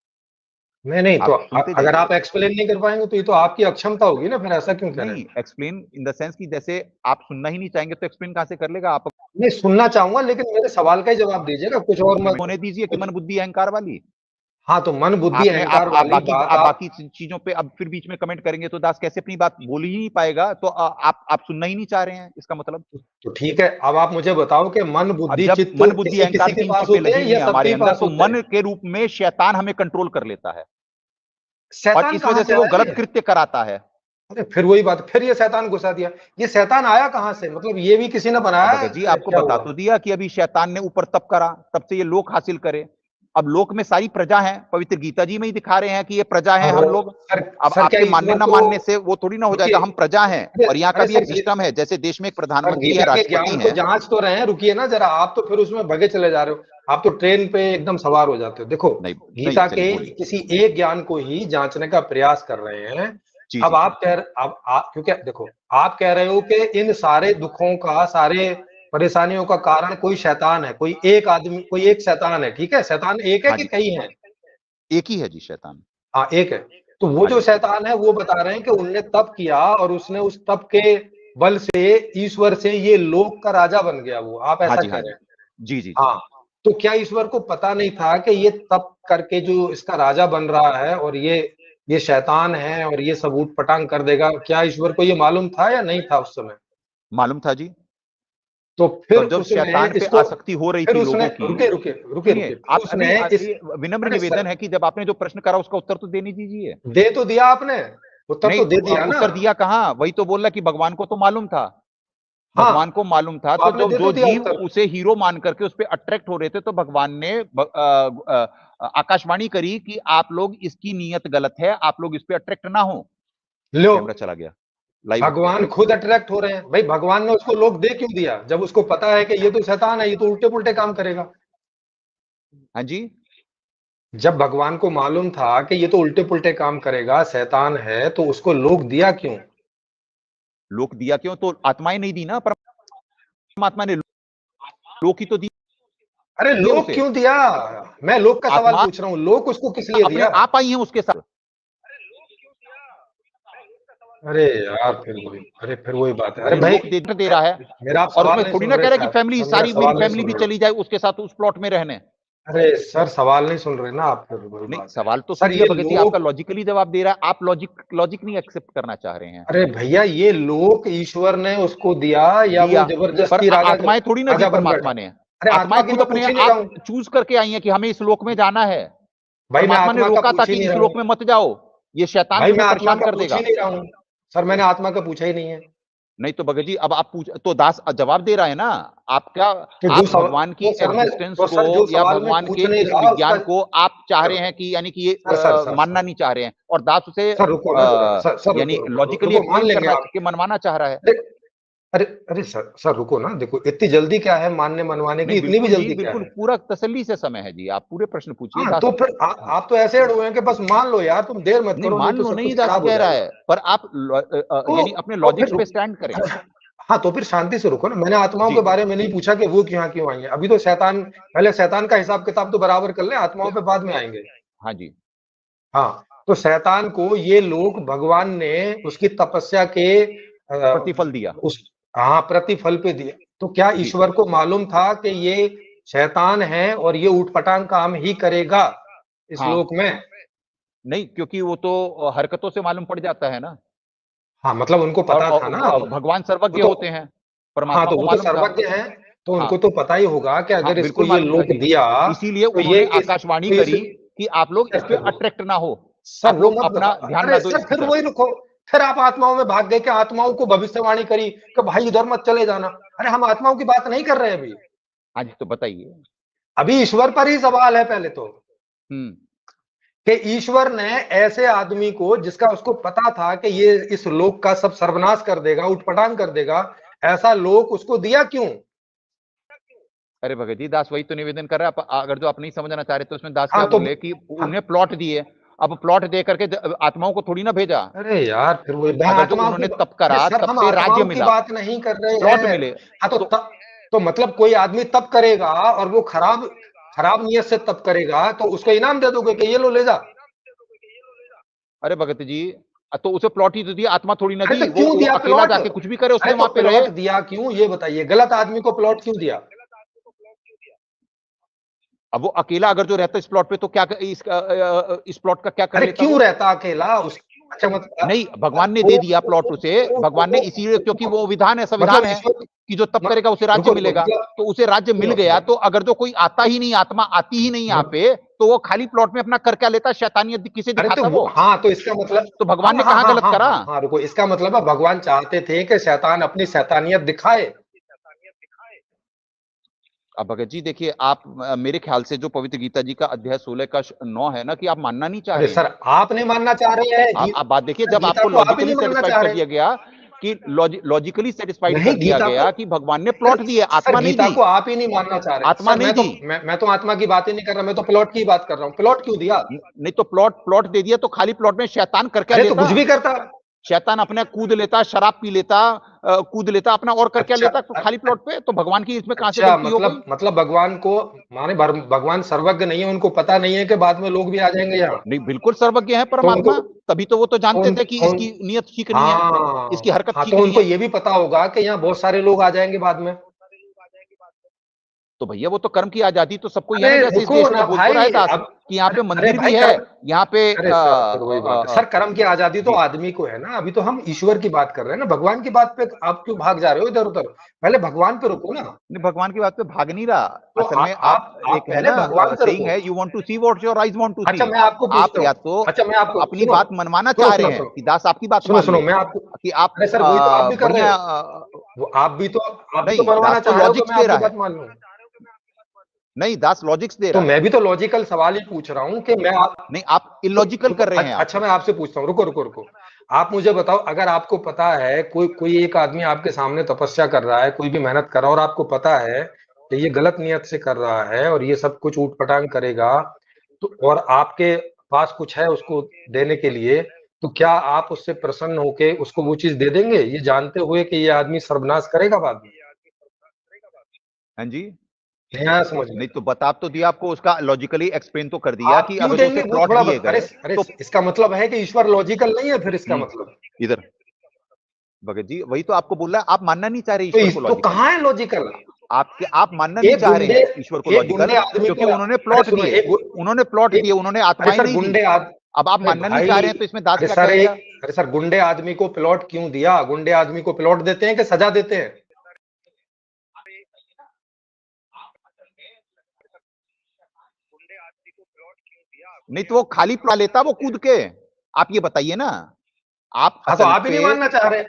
नहीं नहीं, तो आप सुनते अगर जाइए। आप एक्सप्लेन नहीं कर पाएंगे तो ये तो आपकी अक्षमता होगी ना, फिर ऐसा क्यों कह रहे हैं? नहीं, एक्सप्लेन इन द सेंस कि जैसे आप सुनना ही नहीं चाहेंगे तो एक्सप्लेन कहां से कर लेगा आप। नहीं, सुनना चाहूंगा लेकिन मेरे सवाल का ही जवाब दीजिएगा, कुछ और मत। होने दीजिए कि मन, बुद्धि, अहंकार वाली। हाँ, तो मन बुद्धि आपने अहंकार आप वाली बाकी बात आप आप बाकी चीजों पे अब फिर बीच में कमेंट करेंगे तो दास कैसे अपनी बात बोल ही नहीं पाएगा। तो आप सुनना ही नहीं चाह रहे हैं, इसका मतलब। तो ठीक है, अब आप मुझे बताओ कि मन अब बुद्धि जब चित्त मन बुद्धि किसी अहंकार किसी के 3 पास चीजें होते लगी हैं हुई या है सबके हमारे अंदर, पास तो होते हैं? मन के रूप में शैतान हमें कंट्रोल कर लेता है और शैतान इस कहाँ वजह से से वो आया गलत ये? कृत्य कराता है। अरे फिर वही बात, फिर ये शैतान घुसा दिया। ये शैतान आया कहाँ से? मतलब ये भी किसी ने बनाया अब है? भगत जी आपको क्या बता हुआ? तो दिया कि अभी शैतान ने ऊपर तप करा, तब से ये लोक हासिल करे। अब लोक में सारी प्रजा है, पवित्र गीता जी में ही दिखा रहे हैं कि ये प्रजा है और हम लोग। सर, अब सर क्या आपके मानने ईश्वर ना को, मानने से वो थोड़ी ना हो रुकिए, जाएगा, हम प्रजा हैं। अरे और यहाँ का अरे भी सर एक सिस्टम है, जैसे देश में एक सर प्रधानमंत्री है, गीता के राष्ट्रपति ज्ञान को हैं। जांच तो रहे हैं, रुकिए ना जरा। आप तो फिर उसमें भगे चले जा रहे हो। आप तो ट्रेन पे एकदम सवार हो जाते हो। देखो, नहीं नहीं, गीता चलिए के बोलिए। किसी एक ज्ञान को ही जांचने का प्रयास कर रहे हैं। जी अब जी जी। आप कह अब आप, क्योंकि देखो, आप कह रहे हो कि इन सारे दुखों का, सारे परेशानियों का कारण कोई शैतान है, कोई एक आदमी, कोई एक शैतान है। ठीक है, शैतान एक है हाँ कि जी, कई है? एक ही है जी शैतान। हाँ, एक है। तो वो हाँ जो जी। शैतान है वो बता रहे हैं कि उनने तप किया और उसने उस तप के बल से ईश्वर से ये लोक का राजा बन गया वो, आप हाँ ऐसा जी, कह हाँ रहे जी। हैं? जी जी जी। हाँ। तो क्या ईश्वर को पता नहीं था कि ये तप करके जो इसका राजा बन रहा है और ये शैतान है और ये सब ऊट पटांग कर देगा? क्या ईश्वर को ये मालूम था या नहीं था उस समय? मालूम था जी। तो तो फिर जब उसने शैतान पे इसको, आसक्ति हो रही फिर थी उसने, लोगों की। रुके रुके रुके सुनिए, रुके, फिर आप अभी उसने इस, ये विनम्र अरे निवेदन सर, है कि जब आपने जो प्रश्न करा उसका उत्तर तो देने दीजिए। दे तो दिया आपने, उत्तर नहीं, तो दे दिया ना। उत्तर दिया कहाँ? वही तो बोल रहा कि भगवान को तो मालूम था। भगवान हाँ, को मालूम था, तो तो आपने जो दे तो जो दिया जीव उत्तर। उसे हीरो मान करके उस पे अट्रैक्ट हो रहे थे, तो भगवान ने आकाशवाणी करी कि आप लोग, इसकी नीयत गलत है, आप लोग इस पे अट्रैक्ट ना हो। लो, कैमरा चला गया, लाइव हो गया। भगवान खुद अट्रैक्ट हो रहे हैं भाई। भगवान ने उसको लोक दे क्यों दिया जब उसको पता है कि ये तो शैतान है, ये तो उल्टे पुल्टे काम करेगा? हाँ जी। जब भगवान को मालूम था कि ये तो उल्टे पुल्टे काम करेगा, शैतान है, तो उसको लोक दिया क्यों? लोक दिया क्यों? तो आत्माएं नहीं दी ना, परमात्मा ने लोक ही तो दी अरे है लोक उसे। क्यों दिया? मैं लोक का सवाल आत्मा पूछ रहा हूँ, लोक उसको किस लिए अपने दिया? आप आई है उसके साथ। अरे यार, फिर वही बात है। अरे वो भाई, लोक दे रहा है, मेरा आप और सवाल उसमें नहीं थोड़ी सुन ना रहे कह रहा है कि शायद, फैमिली सर मेरा सारी, मेरी सवाल नहीं फैमिली सुन भी रहे हो। चली जाए उसके साथ उस प्लॉट में रहने। अरे सर, सवाल नहीं सुन रहे ना आप, फिर वही नहीं, बात है। सवाल तो सर सुन लिया ये भगत जी, आपका लोक, लॉजिकली जवाब दे रहा है, आप लॉजिक नहीं एक्सेप्ट करना चाह रहे हैं। अरे भैया, ये लोक ईश्वर ने उसको दिया या वो दिया, पर जबरदस्ती आत्माएं थोड़ी ना दी राजा बन बैठा? परमात्मा ने। अरे आत्माएं आत्मा की खुद मैं अपने पूछ ही नहीं रहा आप हूँ। चूज करके आई हैं कि हमें इस लोक में जाना है। भाई मैं परमात्मा ने आत्मा का रोका था पूछ ही कि नहीं इस रहा लोक हूँ। में मत जाओ, ये शैतान भाई मैं तुम्हें आत्मा परेशान का कर पूछ ही देगा। नहीं रहा हूँ। सर मैंने आत्मा का पूछा ही नहीं है। नहीं तो भगत जी, अब आप पूछ तो दास जवाब दे रहा है ना। आपका, तो जो आप सवाल, भगवान की तो सर मैं, एग्जिस्टेंस तो को सर जो या सवाल मैं भगवान पूछ के नहीं इस रहा उसका, विज्ञान को आप चाह रहे सर हैं कि, यानी कि ये सर सर सर मानना सर नहीं चाह रहे हैं, और दास उसे सर रुको ना जरा, सर यानी रुको लॉजिकली रुको, मान एक्सप्लेन कर लेंगे रहा आप। है कि मनवाना चाह रहा है। अरे अरे अरे सर रुको ना, देखो इतनी जल्दी क्या है मानने मनवाने की? नहीं इतनी भी बिल्कुल जी, जल्दी क्या बिल्कुल है? पूरा तसल्ली से समय है जी, आप पूरे प्रश्न पूछिए हाँ, दास। तो फिर हाँ, आप तो ऐसे अड़ हुए हैं कि बस मान लो यार, तुम देर मत नहीं करो, नहीं मान तो लो सब नहीं, कुछ दास खराब हो कह रहा जाएगा। है, पर आप यानी अपने फिर लॉजिक्स पे रुक, स्टैंड करें। हाँ, तो फिर शांति से रुको ना। मैंने आत्माओं जी के जी। बारे में नहीं पूछा कि वो क्यों आई है। अभी तो शैतान, पहले शैतान का हिसाब किताब तो बराबर कर ले, आत्माओं पे बाद में आएंगे। हाँ जी। हाँ, तो शैतान को ये लोग, भगवान ने उसकी तपस्या के प्रतिफल दिया। उस, हाँ, प्रतिफल पे दिया। तो क्या जी ईश्वर को मालूम था कि ये शैतान है और ये उटपटांग काम ही करेगा इस हाँ, लोक में? नहीं क्योंकि वो तो हरकतों से मालूम पड़ जाता है ना। हाँ, मतलब उनको पता था ना। भगवान वो सर्वज्ञ तो, होते हैं, हाँ, परमात्मा तो को वो तो मालूम था। सर्वज्ञ हैं, तो हाँ उनको तो पता ही होगा कि हाँ, अगर इसको बिल्कुल ये मालूम था लोक जी। दिया इसीलिए तो ये उन्होंने इस, आकाशवाणी तो इस, करी कि आप लोग इस पे सर अट्रैक्ट ना हो, सर आप वो लोग मत अपना बताओ। ध्यान ना अरे दो सर इसकी फिर तरफ। वही रुको, फिर आप आत्माओं में भाग गए कि आत्माओं को भविष्यवाणी करी कि भाई इधर मत चले जाना। अरे हम आत्माओं की बात नहीं कर रहे हैं अभी। हाँ जी, तो बताइए। अभी ईश्वर पर ही सवाल है पहले तो, हम्म। कि ईश्वर ने ऐसे आदमी को, जिसका उसको पता था कि ये इस लोक का सब सर्वनाश कर देगा, उटपटांग कर देगा, ऐसा लोक उसको दिया क्यों? अरे भगत जी, दास वही तो निवेदन कर रहा है। अगर जो आप नहीं समझना चाह रहे तो उसमें दास क्या हाँ तो, बोले कि हाँ, उन्हें प्लॉट दिए। अब प्लॉट दे करके आत्माओं को थोड़ी ना भेजा। अरे यार फिर वो, मैं अगर जो आत्माओं की उन्होंने तप अरे करा सर तब हम से राज्य आत्माओं की मिला, बात नहीं कर रहे प्लॉट हैं। मिले। हाँ तो तो मतलब कोई आदमी तप करेगा और वो खराब खराब नियत से तप करेगा, तो उसको इनाम दे दोगे कि ये लो ले जा? अरे भगत जी, तो उसे प्लॉट ही तो दिया, आत्मा थोड़ी ना अरे दी। तो क्यों वो दिया अकेला प्लॉट? जाके कुछ भी करे अरे उसमें, तो वहां पे रहे। प्लॉट दिया क्यों ये बताइए, गलत आदमी को प्लॉट क्यों दिया? अब वो अकेला अगर जो रहता इस प्लॉट पे तो क्या इस प्लॉट का क्या कर अरे लेता क्यों वो? रहता अकेला उस अच्छा मतलब नहीं, भगवान ने दे दिया प्लॉट उसे, भगवान ने इसीलिए क्योंकि वो विधान है, संविधान मतलब है ईश्वर कि जो तप म करेगा उसे राज्य रुको, रुको मिलेगा। मतलब तो उसे राज्य मिल सुनो, गया, सुनो। तो अगर जो कोई आता ही नहीं, आत्मा आती ही नहीं यहाँ पे, तो वो खाली प्लॉट में अपना कर क्या लेता? शैतानियत किसे अरे तो दिखाता वो? हाँ, तो इसका मतलब तो हाँ, भगवान ने हाँ, कहाँ हाँ, गलत हाँ, करा? हाँ, हाँ, रुको इसका मतलब है भगवान चाहते थे कि शैतान अपनी शैतानियत दिखाए। अब भगत जी देखिए, आप मेरे ख्याल से जो पवित्र गीता जी का अध्याय 16 का 9 है ना, कि आप मानना नहीं चाह अरे रहे सर हैं। आप नहीं मानना चाह रहे हैं आप बात देखिए, सर जब गीता आपको को आप ही लॉजिकली नहीं मानना सेटिस्फाइड चाह कर रहे। दिया गया कि लॉजिकली सेटिस्फाइड नहीं कर दिया गीता को गया कि भगवान ने सर प्लॉट दिए, सर आत्मा नहीं गीता दी, को आप ही नहीं मानना चाह रहे। आत्मा सर नहीं दी। मैं तो आत्मा की बात ही नहीं कर रहा, मैं तो प्लॉट की बात कर रहा हूँ। प्लॉट क्यों दिया? नहीं तो प्लॉट दे दिया तो खाली प्लॉट में शैतान कर क्या अरे तो लेता? कुछ भी करता। शैतान अपने कूद लेता, शराब पी लेता, कूद लेता अपना, और कर क्या अच्छा लेता? तो खाली प्लॉट पे तो भगवान की इसमें कहां से अच्छा गलती हो गई? मतलब भगवान को माने भगवान सर्वज्ञ नहीं है, उनको पता नहीं है कि बाद में लोग भी आ जाएंगे यहाँ। नहीं, बिल्कुल सर्वज्ञ है तो उनको परमात्मा, तभी तो वो तो जानते थे कि उन इसकी नियत ठीक नहीं है, इसकी हाँ हरकत हाँ, ठीक तो नहीं उनको है। ये भी पता होगा कि यहाँ बहुत सारे लोग आ जाएंगे बाद में। तो भैया वो तो कर्म की आजादी तो सबको ही है अरे ना, जैसे इस रुको देश में ना बोल तो रहा है भाई दास अब कि यहाँ पे अरे मंदिर भाई भी है, कर्म यहाँ पे अरे सर फिर वही बात है सर, कर्म की आजादी तो जी आदमी को है ना। अभी तो हम ईश्वर की बात कर रहे हैं ना, भगवान की बात पे आप क्यों भाग जा रहे हो इधर उधर? पहले भगवान पे रुको ना। नहीं, भगवान की बात पे भाग नहीं रहा। तो असल में आप आप एक है पहले ना भगवान पे सेइंग रुको। है, you want to see what your eyes want to see. अच्छा मैं आपको आप पूछता या हूँ। तो अच्छा मैं आपको अपनी सुनो बात मनवाना सुनो चाह रहे सुनो हैं सुनो कि दास आपकी बात सुनो मान सुनो ले, मैं आपको कि आप अरे सर वही तो आप भी कर रहे बढ़िया हो। वो आप भी तो नहीं, बनवाना दास तो चाह रहे हो कि लॉजिक्स मैं दे आपकी रहा बात है। मान लूं। नहीं, दास लॉजिक्स दे तो रहा है। मैं भी तो लॉजिकल सवाल ही पूछ रहा हूँ कि मैं आप नहीं, आप इलॉजिकल रुको कर रहे हैं अच्छा आप। मैं आपसे पूछता हूँ, रुको रुको रुको। आप मुझे बताओ, अगर आपको पता है कोई कोई एक आदमी आपके सामने तपस्या कर रहा है, कोई भी मेहनत कर रहा है और आपको पता है कि ये गलत नियत से कर रहा है और ये सब कुछ ऊट-पटांग करेगा, तो और आपके पास कुछ है उसको देने के लिए, तो क्या आप उससे प्रसन्न होके उसको वो चीज़ दे देंगे? ये जानते हुए कि ये आदमी सर्वनाश करेगा बाद में? हाँ जी। नहीं आया समझ में? नहीं तो बता तो दिया आपको, उसका लॉजिकली एक्सप्लेन तो कर दिया आप कि क्यों अगर जो उसे देंगे वो प्लॉट थोड़ा दिए अरे गए अरे तो इसका मतलब है कि ईश्वर लॉजिकल नहीं है फिर इसका मतलब। इधर भगत जी वही तो आपको बोल रहा है, आप मानना नहीं चाह रहे तो ईश्वर को इस तो लॉजिकल। कहाँ है लॉजिकल? आप मानना नहीं चाह रहे हैं ईश्वर को एक गुंडे लॉजिकल, आदमी क्योंकि को उन्होंने अरे प्लॉट सुनो दिए, एक उन्होंने अरे आत्माएं सर नहीं दी। गुंडे आद अब आप अरे मानना नहीं चाह भाई रहे हैं तो इसमें दास अरे क्या सर कहेगा? एक अरे सर गुंडे आदमी को प्लॉट क्यों दिया? गुंडे आदमी को प्लॉट देते हैं कि सजा देते हैं? नहीं तो वो खाली प्लॉट लेता वो कूद के, आप ये बताइए ना। आप हाँ तो असल आप ही पे नहीं मानना चाह रहे।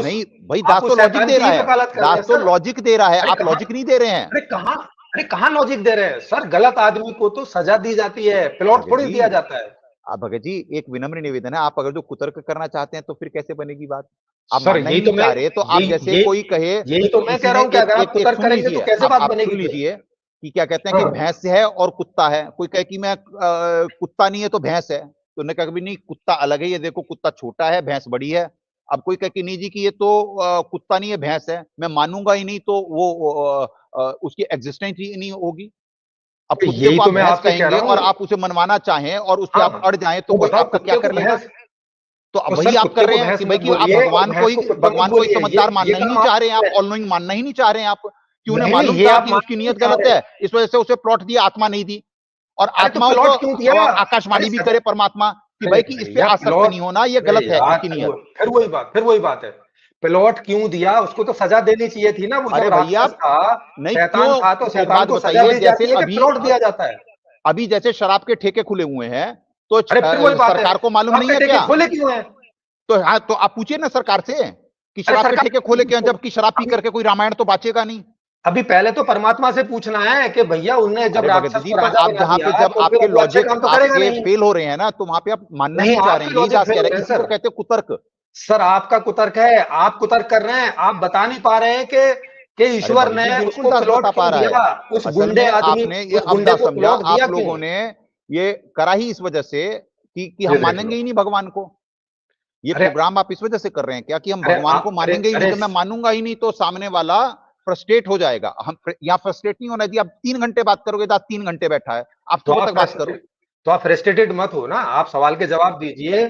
नहीं भाई, दास आप तो उस लॉजिक शैतान दे की रहा ही है, वकालत कर रहे दास हैं तो सर। लॉजिक दे रहा है, अरे आप कहाँ लॉजिक नहीं दे रहे हैं। अरे कहाँ लॉजिक दे रहे हैं सर? गलत आदमी को तो सजा दी जाती है, प्लॉट भगत थोड़ी जी दिया जाता है। भगत जी एक विनम्र निवेदन है, आप अगर जो कुतर्क करना चाहते हैं तो फिर कैसे बनेगी बात? आप सर मानना ही नहीं चाह रहे, तो आप जैसे कोई कहे यही तो मैं कह किसी रहा ने हूँ कि एक अगर आप एक एक कुतर्क सुन करेंगे तो लीजिए, कैसे बात आप सुन बनेगी फिर? लीजिए कि क्या कहते हैं कि हाँ भैंस है और कुत्ता है, कोई कहे कि मैं कुत्ता नहीं है तो भैंस है, तो उन्होंने कहा कि नहीं कुत्ता अलग है, ये देखो कुत्ता छोटा है भैंस बड़ी है। अब कोई कहे कि नहीं जी कि ये तो कुत्ता नहीं है भैंस है, मैं मानूंगा ही नहीं, तो वो उसकी एग्जिस्टेंस ही नहीं होगी। अब तो कुत्ते यही को तो आप मैं भैंस आपसे कह कहेंगे रहा और हूँ। आप उसे मनवाना चाहें और उस पे हाँ आप अड़ जाएं तो तो कोई बताओ आपका क्या कुत्ते कर को लेगा? भैंस तो अब तो वही सर आप कर कुत्ते रहे को हैं भैंस कि भाई मत कि आप बोलिए और भैंस को कुत्ता मत भगवान को ही बोलिए। समझदार ये मानना ही काम नहीं आप चाह रहे हैं, कर आप रहे हैं। ऑल नोइंग मानना ही नहीं चाह रहे हैं आप, कि उन्हें नहीं नहीं मालूम ये था आप कि उसकी मानना नहीं नियत चाह गलत रहे। है, इस वजह से उसे प्लॉट दिया, आत्मा नहीं दी। और अरे तो आत्माओं को प्लॉट क्यों दिया? अरे आकाशवाणी भी सजा करे परमात्मा कि अरे भाई कि इस पे भैया आसक्त प्लॉट नहीं होना, ये अरे गलत है यार इसकी नियत। फिर वही बात है। प्लॉट क्यों दिया? उसको तो सजा देनी चाहिए थी ना। वो जब अरे भैया राक्षस था, नहीं शैतान क्यों, था तो एक शैतान बात को सजा बताइए, दी जैसे जाती है कि प्लॉट दिया जाता है। अभी जैसे शराब के ठेके खुले हुए हैं, तो अरे फिर वही बात है। सरकार को मालूम शराब नहीं के है ठेके क्या? खोले क्यों हैं? तो हाँ, तो आप पूछिए ना सरकार से कि अरे शराब के सरकार ठेके खोले क्यों, जबकि शराब पी अभी करके कोई रामायण तो बाँचेगा नहीं। अभी पहले तो परमात्मा से पूछना है कि भैया उनने जब अरे भगत राक्षस जी, को पर राजा आप बना जहाँ पे दिया जब तो फिर आपके वो अच्छे लॉजिक काम तो करेगा आपके नहीं। फेल हो रहे हैं ना, तो वहाँ पे आप मानना ही नहीं नहीं चाह रहे आपके हैं। यही लॉजिक दास फेल कह हो रहे रहे हैं, हैं इसी को सर। कहते हैं कुतर्क। सर आपका कुतर्क है, आप कुतर्क कर रहे हैं। आप बता नहीं पा रहे हैं कि अरे ईश्वर भगत ने जी बिल्कुल उसको दास प्लॉट बता पा क्यों रहा है। दिया? असल में आपने ये उस अब गुंडे दास को समझा, प्लॉट दिया आप क्यों? लोगों ने ये करा ही इस वजह से कि ये हम देख मानेंगे लो। ही नहीं भगवान को। ये अरे प्रोग्राम आप इस वजह से कर रहे हैं क्या कि हम अरे भगवान को आप मानेंगे ही नहीं, अरे जब मैं मानूंगा ही नहीं तो सामने वाला फ्रस्ट्रेट हो जाएगा। हम यहाँ फ्रस्ट्रेट नहीं होना चाहिए। आप 3 घंटे बात करोगे, दास 3 घंटे बैठा है, आप तो सुबह आप तक बात करो। फ्रस्ट्रेटेड मत हो ना। आप सवाल के जवाब दीजिए।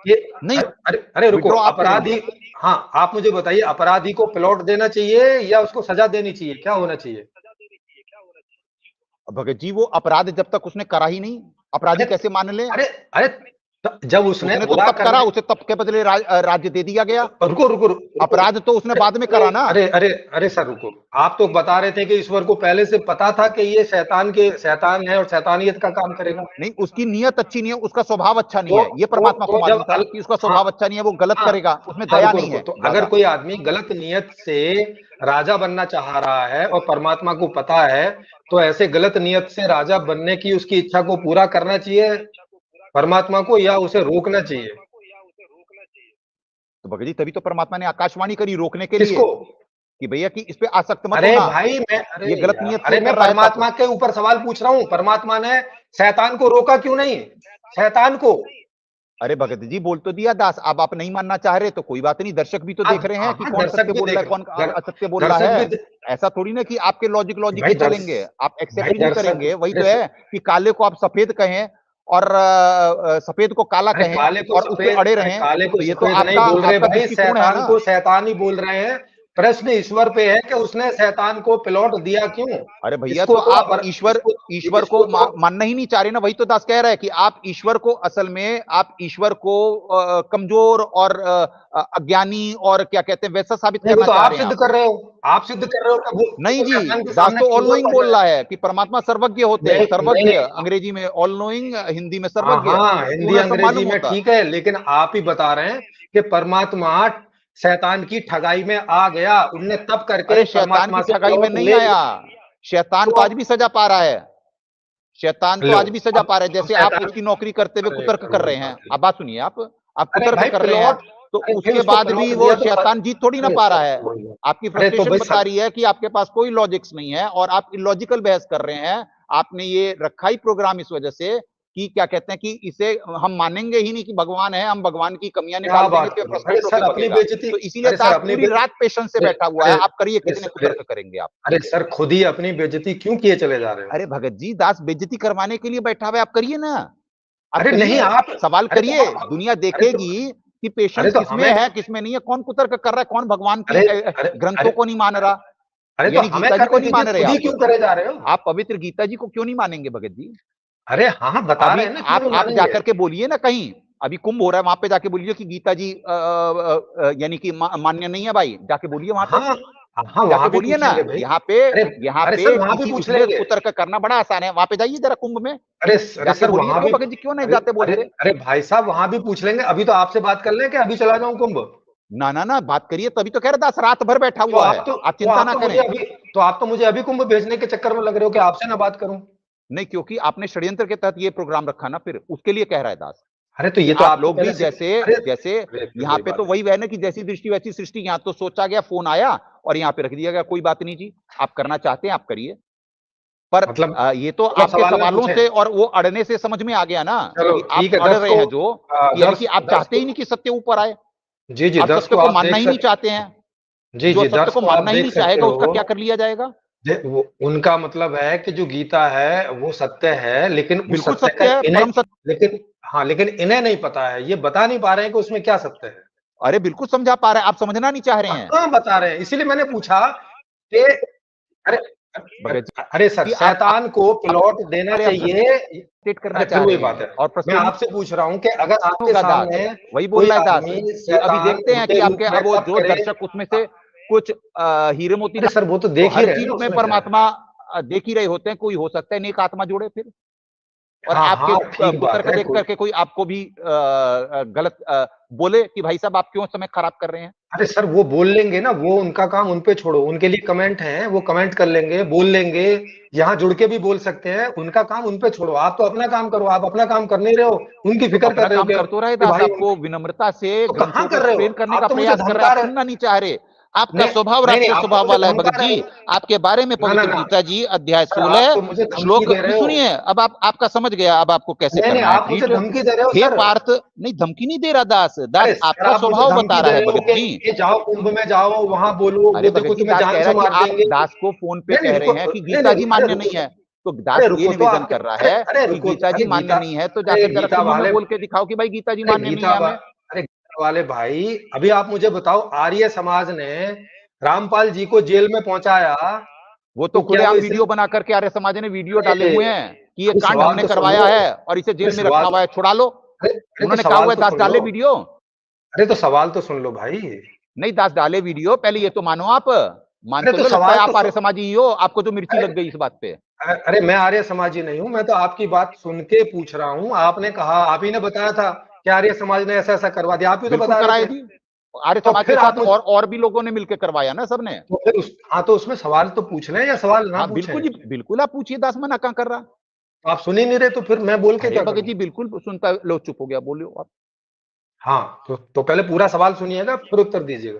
ये नहीं, अरे रुको विड्रॉ आप करेंगे। अपराधी हाँ आप मुझे बताइए अपराधी को प्लॉट देना चाहिए या उसको सजा देनी चाहिए? क्या होना चाहिए? भगत जी वो अपराध जब तक उसने करा ही नहीं, अपराधी अरे कैसे मान ले? अरे अरे जब उसने उसने तो बुरा तब करा, करने उसे तब के बदले राज्य दे दिया गया। रुको रुको रुको अपराध तो उसने बाद में करा ना। अरे अरे अरे सर रुको, आप तो बता रहे थे कि ईश्वर को पहले से पता था कि ये शैतान है और शैतानियत का काम करेगा। नहीं, उसकी नीयत अच्छी नहीं है, उसका स्वभाव अच्छा नहीं तो है, ये परमात्मा को तो मालूम जब था कि उसका हाँ स्वभाव अच्छा नहीं है, वो गलत हाँ करेगा, उसमें हाँ दया रुको नहीं रुको, है तो अगर ज्यादा। कोई आदमी गलत नियत से राजा बनना चाह रहा है और परमात्मा को पता है, तो ऐसे गलत नियत से राजा बनने की उसकी इच्छा को पूरा करना चाहिए परमात्मा को, या उसे रोकना चाहिए? तो भगत जी तभी तो परमात्मा ने आकाशवाणी करी रोकने के लिए किसको? कि भैया कि इस पे आसक्त मत अरे होना, भाई मैं ये गलत नियत से मैं कर रहा है परमात्मा तब। के ऊपर सवाल पूछ रहा हूँ, परमात्मा ने शैतान को रोका क्यों नहीं? शैतान को। अरे भगत जी बोल तो दिया दास, अब आप नहीं मानना चाह रहे तो कोई बात नहीं, दर्शक भी तो देख रहे हैं कि कौन दर्शक सत्य भी बोल रहा देख है, कौन रहे हैं, असत्य बोल रहा दर्शक है। भी ऐसा थोड़ी ना कि आपके लॉजिक भाई ही चलेंगे, आप एक्सेप्ट भाई ही नहीं दर्शक, करेंगे। वही अरे तो है कि काले को आप सफेद कहें और सफेद को काला अरे कहें काले को और उस पे सफेद, अड़े अरे रहें, काले को तो ये तो सफेद नहीं आपका बोल रहे आपका भाई, दृष्टिकोण है शैतान ना। को शैतान ही बोल रहे हैं। प्रश्न ईश्वर पे है कि उसने शैतान को प्लॉट दिया क्यों? अरे भैया इसको तो तो आप ईश्वर को इसको तो मानना ही नहीं चाह रहे ना। वही तो दास कह रहा है कि आप ईश्वर को असल में आप ईश्वर को कमजोर और अज्ञानी और क्या कहते हैं वैसा साबित नहीं, वो करना तो चाह आप रहे हैं सिद्ध आप। कर रहे हो, आप सिद्ध कर रहे हो कि नहीं वो जी, शैतान के दास सामने तो ऑल कमजोर नोइंग पड़ बोल जाए। रहा है कि परमात्मा सर्वज्ञ होते हैं, नहीं सर्वज्ञ नहीं, अंग्रेजी में ऑल नोइंग, हिंदी में सर्वज्ञ, हाँ तो हिंदी उन्हें सब अंग्रेजी मालूम में होता। ठीक है, लेकिन आप ही बता रहे हैं कि परमात्मा शैतान की ठगाई में आ गया, उनने तब करके अरे शैतान परमात्मा की से ठगाई में प्लॉट नहीं ले आया, लिया। शैतान तो तो आज भी सजा पा रहा है, शैतान तो लो, आज भी सजा पा रहा है। अब जैसे आप शैतान, उसकी नौकरी करते हुए अरे कुतर्क कर कोई रहे हैं, बात नहीं। अब बात सुनिए आप अरे कुतर्क भाई कर रहे हैं, प्लॉट, तो अरे फिर उसके उसको बाद भी प्लॉट वो दिया तो शैतान जीत थोड़ी ना अरे पा सर रहा है। कोई बात, आपकी अरे तो फ्रस्ट्रेशन भाई बता रही है कि आपके पास कोई लॉजिक्स नहीं है और आप इलॉजिकल बहस कर रहे हैं। आपने ये रखा ही प्रोग्राम इस वजह से कि क्या कहते हैं कि इसे हम मानेंगे ही नहीं कि भगवान है, हम भगवान की कमियां क्या निकाल देंगे बात तो ये करो, अरे फ्रस्ट्रेट सर होकर अपनी बगेगा। बेइज्जती, तो इसीलिए अरे सर दास अपनी पूरी रात पेशेंस से अरे बैठा हुआ अरे है। आप करिए, अरे कितने कुतर्क करेंगे आप। अरे सर खुद ही अपनी बेइज्जती क्यों किए चले जा रहे हो? अरे भगत जी, दास बेइज्जती करवाने के लिए बैठा हुआ है, आप करिए ना, आप अरे नहीं करिए, आप, सवाल अरे तो करिए, आप, दुनिया अरे तो देखेगी कि अरे पेशेंस तो किसमें हमें, है किसमें नहीं है, कौन कुतर्क कर रहा है, कौन भगवान की अरे अरे ग्रंथों अरे को नहीं मान रहा। अरे तो यानी हमें गीता जी को करने नहीं दीजिए, मान रहे खुद ही आप। क्यों करे जा रहे हो? आप पवित्र गीता जी को क्यों नहीं मानेंगे भगत जी? अरे हाँ बता रहे अभी हैं ना क्यों नहीं आप मानेंगे। जाकर के बोलिए ना कहीं, अभी कुंभ हो रहा है वहां पे जाके बोलिए कि गीता जी यानी कि मान्य नहीं है भाई, जाके बोलिए वहां पे, हाँ हाँ जाके वहां भी बोलिए पूछ ना। लेंगे भाई। अरे यहाँ अरे सर पे वहां भी किसी पूछ उसमें लेंगे। कुतर्क करना बड़ा आसान है, वहां पे जाइए जरा कुंभ में, अरे जाके सर बोलिए। वहां क्यों भी, भगत जी क्यों नहीं अरे जाते अरे बोलते? अरे भाई साहब वहां भी पूछ लेंगे, अभी तो आपसे बात कर लें कि अभी चला जाऊं कुंभ? ना ना ना, बात करिए, तभी तो कह रहे दास रात भर बैठा तो हुआ है, आप चिंता ना करें। आप तो मुझे अभी कुंभ भेजने के चक्कर में लग रहे हो कि आपसे ना बात करूं। नहीं, क्योंकि आपने षड्यंत्र के तहत ये प्रोग्राम रखा ना, फिर उसके लिए कह रहा है दास अरे तो कि ये तो आप आपको लोग भी पहले से, जैसे अरे जैसे अरे फिर यहाँ वही पे तो बात है। वही है ना कि जैसी दृष्टि वैसी सृष्टि, यहाँ तो सोचा गया, फोन आया और यहाँ पे रख दिया गया, कोई बात नहीं जी, आप करना चाहते हैं आप करिए। पर मतलब ये तो मतलब आपके सवाल ना सवालों पूछे। से और वो अड़ने से समझ में आ गया ना चलो कि आप ठीक है, अड़ 10 रहे को हैं जो, कि यानी कि 10 आप 10 चाहते को, ही नहीं कि सत्य ऊपर आए, जी जी आप 10 सत्य को को आप मानना देख ही नहीं सकते, चाहते हैं। जी जो जी सत्य 10 को को आप मानना ही देख नहीं सकते चाहेगा उसका हो। क्या कर लिया जाएगा? वो उनका मतलब है कि जो गीता है वो सत्य है, लेकिन उस बिल्कुल सत्य का सत्य है, इन्हें, परम सत्य। लेकिन हाँ लेकिन इन्हें नहीं पता है, ये बता नहीं पा रहे हैं कि उसमें क्या सत्य है। अरे बिल्कुल समझा पा रहे हैं, आप समझना नहीं चाह रहे हैं कहाँ बता रहे हैं, इसीलिए मैंने पूछा कि अरे भगत अरे सर जी। शैतान को आप प्लॉट देना चाहिए। स्टेट करना अरे फिर चाह वही रहे बात है, हैं और मैं प्रस्तुत आपसे पूछ रहा हूं कि अगर आपके होगा दास, सामने वही बोल कोई रहा है दास आदमी कि अभी शैतान देखते हैं कि उनके रूप आपके में वो तप जो करे, दर्शक उसमें से कुछ हीरे मोती अरे ना, सर वो तो तो देख ही हर रहे हैं चीज ना में उसमें क्या है। परमात्मा देख ही रहे होते हैं, कोई हो सकता है नेक आत्मा जुड़े फिर, और हाँ आपके हाँ ठीक बात कुतर्क है, देख करके कोई आपको भी गलत बोले कि भाई साहब आप क्यों समय खराब कर रहे हैं। अरे सर वो बोल लेंगे ना, वो उनका काम उन पे छोड़ो, उनके लिए कमेंट है, वो कमेंट कर लेंगे, बोल लेंगे, यहाँ जुड़ के भी बोल सकते हैं, उनका काम उन पे छोड़ो, आप तो अपना काम करो, आप अपना काम कर नहीं रहे हो, उनकी तो फिक्र अपना कर रहे हो काम कर तो रहे कि दास, भाई आपको विनम्रता से तो कहाँ ग्रंथों को कर रहे हो? एक्सप्लेन करने आप का तो मुझे प्रयास कर रहे हैं, धमका आप रहे, सुनना नहीं चाह रहे। आपका नहीं स्वभाव नहीं नहीं, राक्षस आप तो स्वभाव मुझे वाला है धमका भगत रहे जी। हो। आपके बारे में ना ना पवित्र ना गीता जी अध्याय सर आप 16 तो मुझे धमकी श्लोक, दे नहीं रहे हो। सुनिए, अब आप आपका समझ गया अब आपको कैसे नहीं नहीं, करना है आप मुझे ट्रीट। धमकी दे रहे हो हे सर। पार्थ, नहीं धमकी नहीं दे रहा दास, अरे दास सर आपका आप मुझे स्वभाव बता धमकी रहा दे है रहे हो भगत जी। कि जाओ कुंभ में जाओ, वहां बोलो, अरे वो भगत देखो जी, तुम्हें दास जान कह रहा से है कि मार आप देंगे। दास को फोन पे नहीं नहीं कह रहे रुको, हैं कि नहीं गीता नहीं, जी अरे मान्य रुको, नहीं है, तो अरे दास ये रुको तो निवेदन आपके, कर रहा है अरे कि रुको, गीता जी मान्य नहीं है, तो जाकर जरा गीता कुंभ में वाले, बोल के दिखाओ कि भाई गीता जी मान्य नहीं है हमें। अरे गीता वाले भाई, अभी आप मुझे बताओ, आर्य समाज ने रामपाल जी को जेल में पहुंचाया, वो तो तो क्या खुलेआम वो इसे वीडियो बना करके आर्य समाज ने वीडियो डाले हुए हैं कि ये अरे कांड सवाल हमने तो सुन करवाया लो। है और इसे अरे जेल में रखा सवाल हुआ है, छुड़ा लो। अरे तो उन्होंने कहा सवाल हुआ है तो दास सुन डाले लो। वीडियो। अरे तो सवाल तो सुन लो भाई। नहीं, दास डाले वीडियो, पहले ये तो मानो आप। मान अरे तो तो लो, लगता है सवाल तो आप आर्य सुन। समाजी ही हो, आपको तो मिर्ची अरे लग गई इस बात पे। अरे मैं आर्य समाजी नहीं हूं, मैं तो आपकी बात सुन के पूछ रहा हूं। आपने कहा, आप ही ने बताया था कि आर्य समाज ने ऐसा ऐसा करवा दिया, आप ही तो बिल्कुल बता रहे कराए थे। जी। आर्य तो समाज के फिर आप साथ मुझ और भी लोगों ने मिलकर करवाया ना, सबने। तो फिर उस हाँ, तो उसमें सवाल तो पूछ लें या सवाल ना हाँ बिल्कुल पूछें। जी, बिल्कुल आप पूछिए, दास मना कहां कर रहा। तो आप सुन ही नहीं रहे, तो फिर मैं बोल के अरे क्या भगत करूं। जी बिल्कुल सुनता, लो चुप हो गया, बोलो आप। हाँ, तो पहले पूरा सवाल सुनिएगा फिर उत्तर दीजिएगा।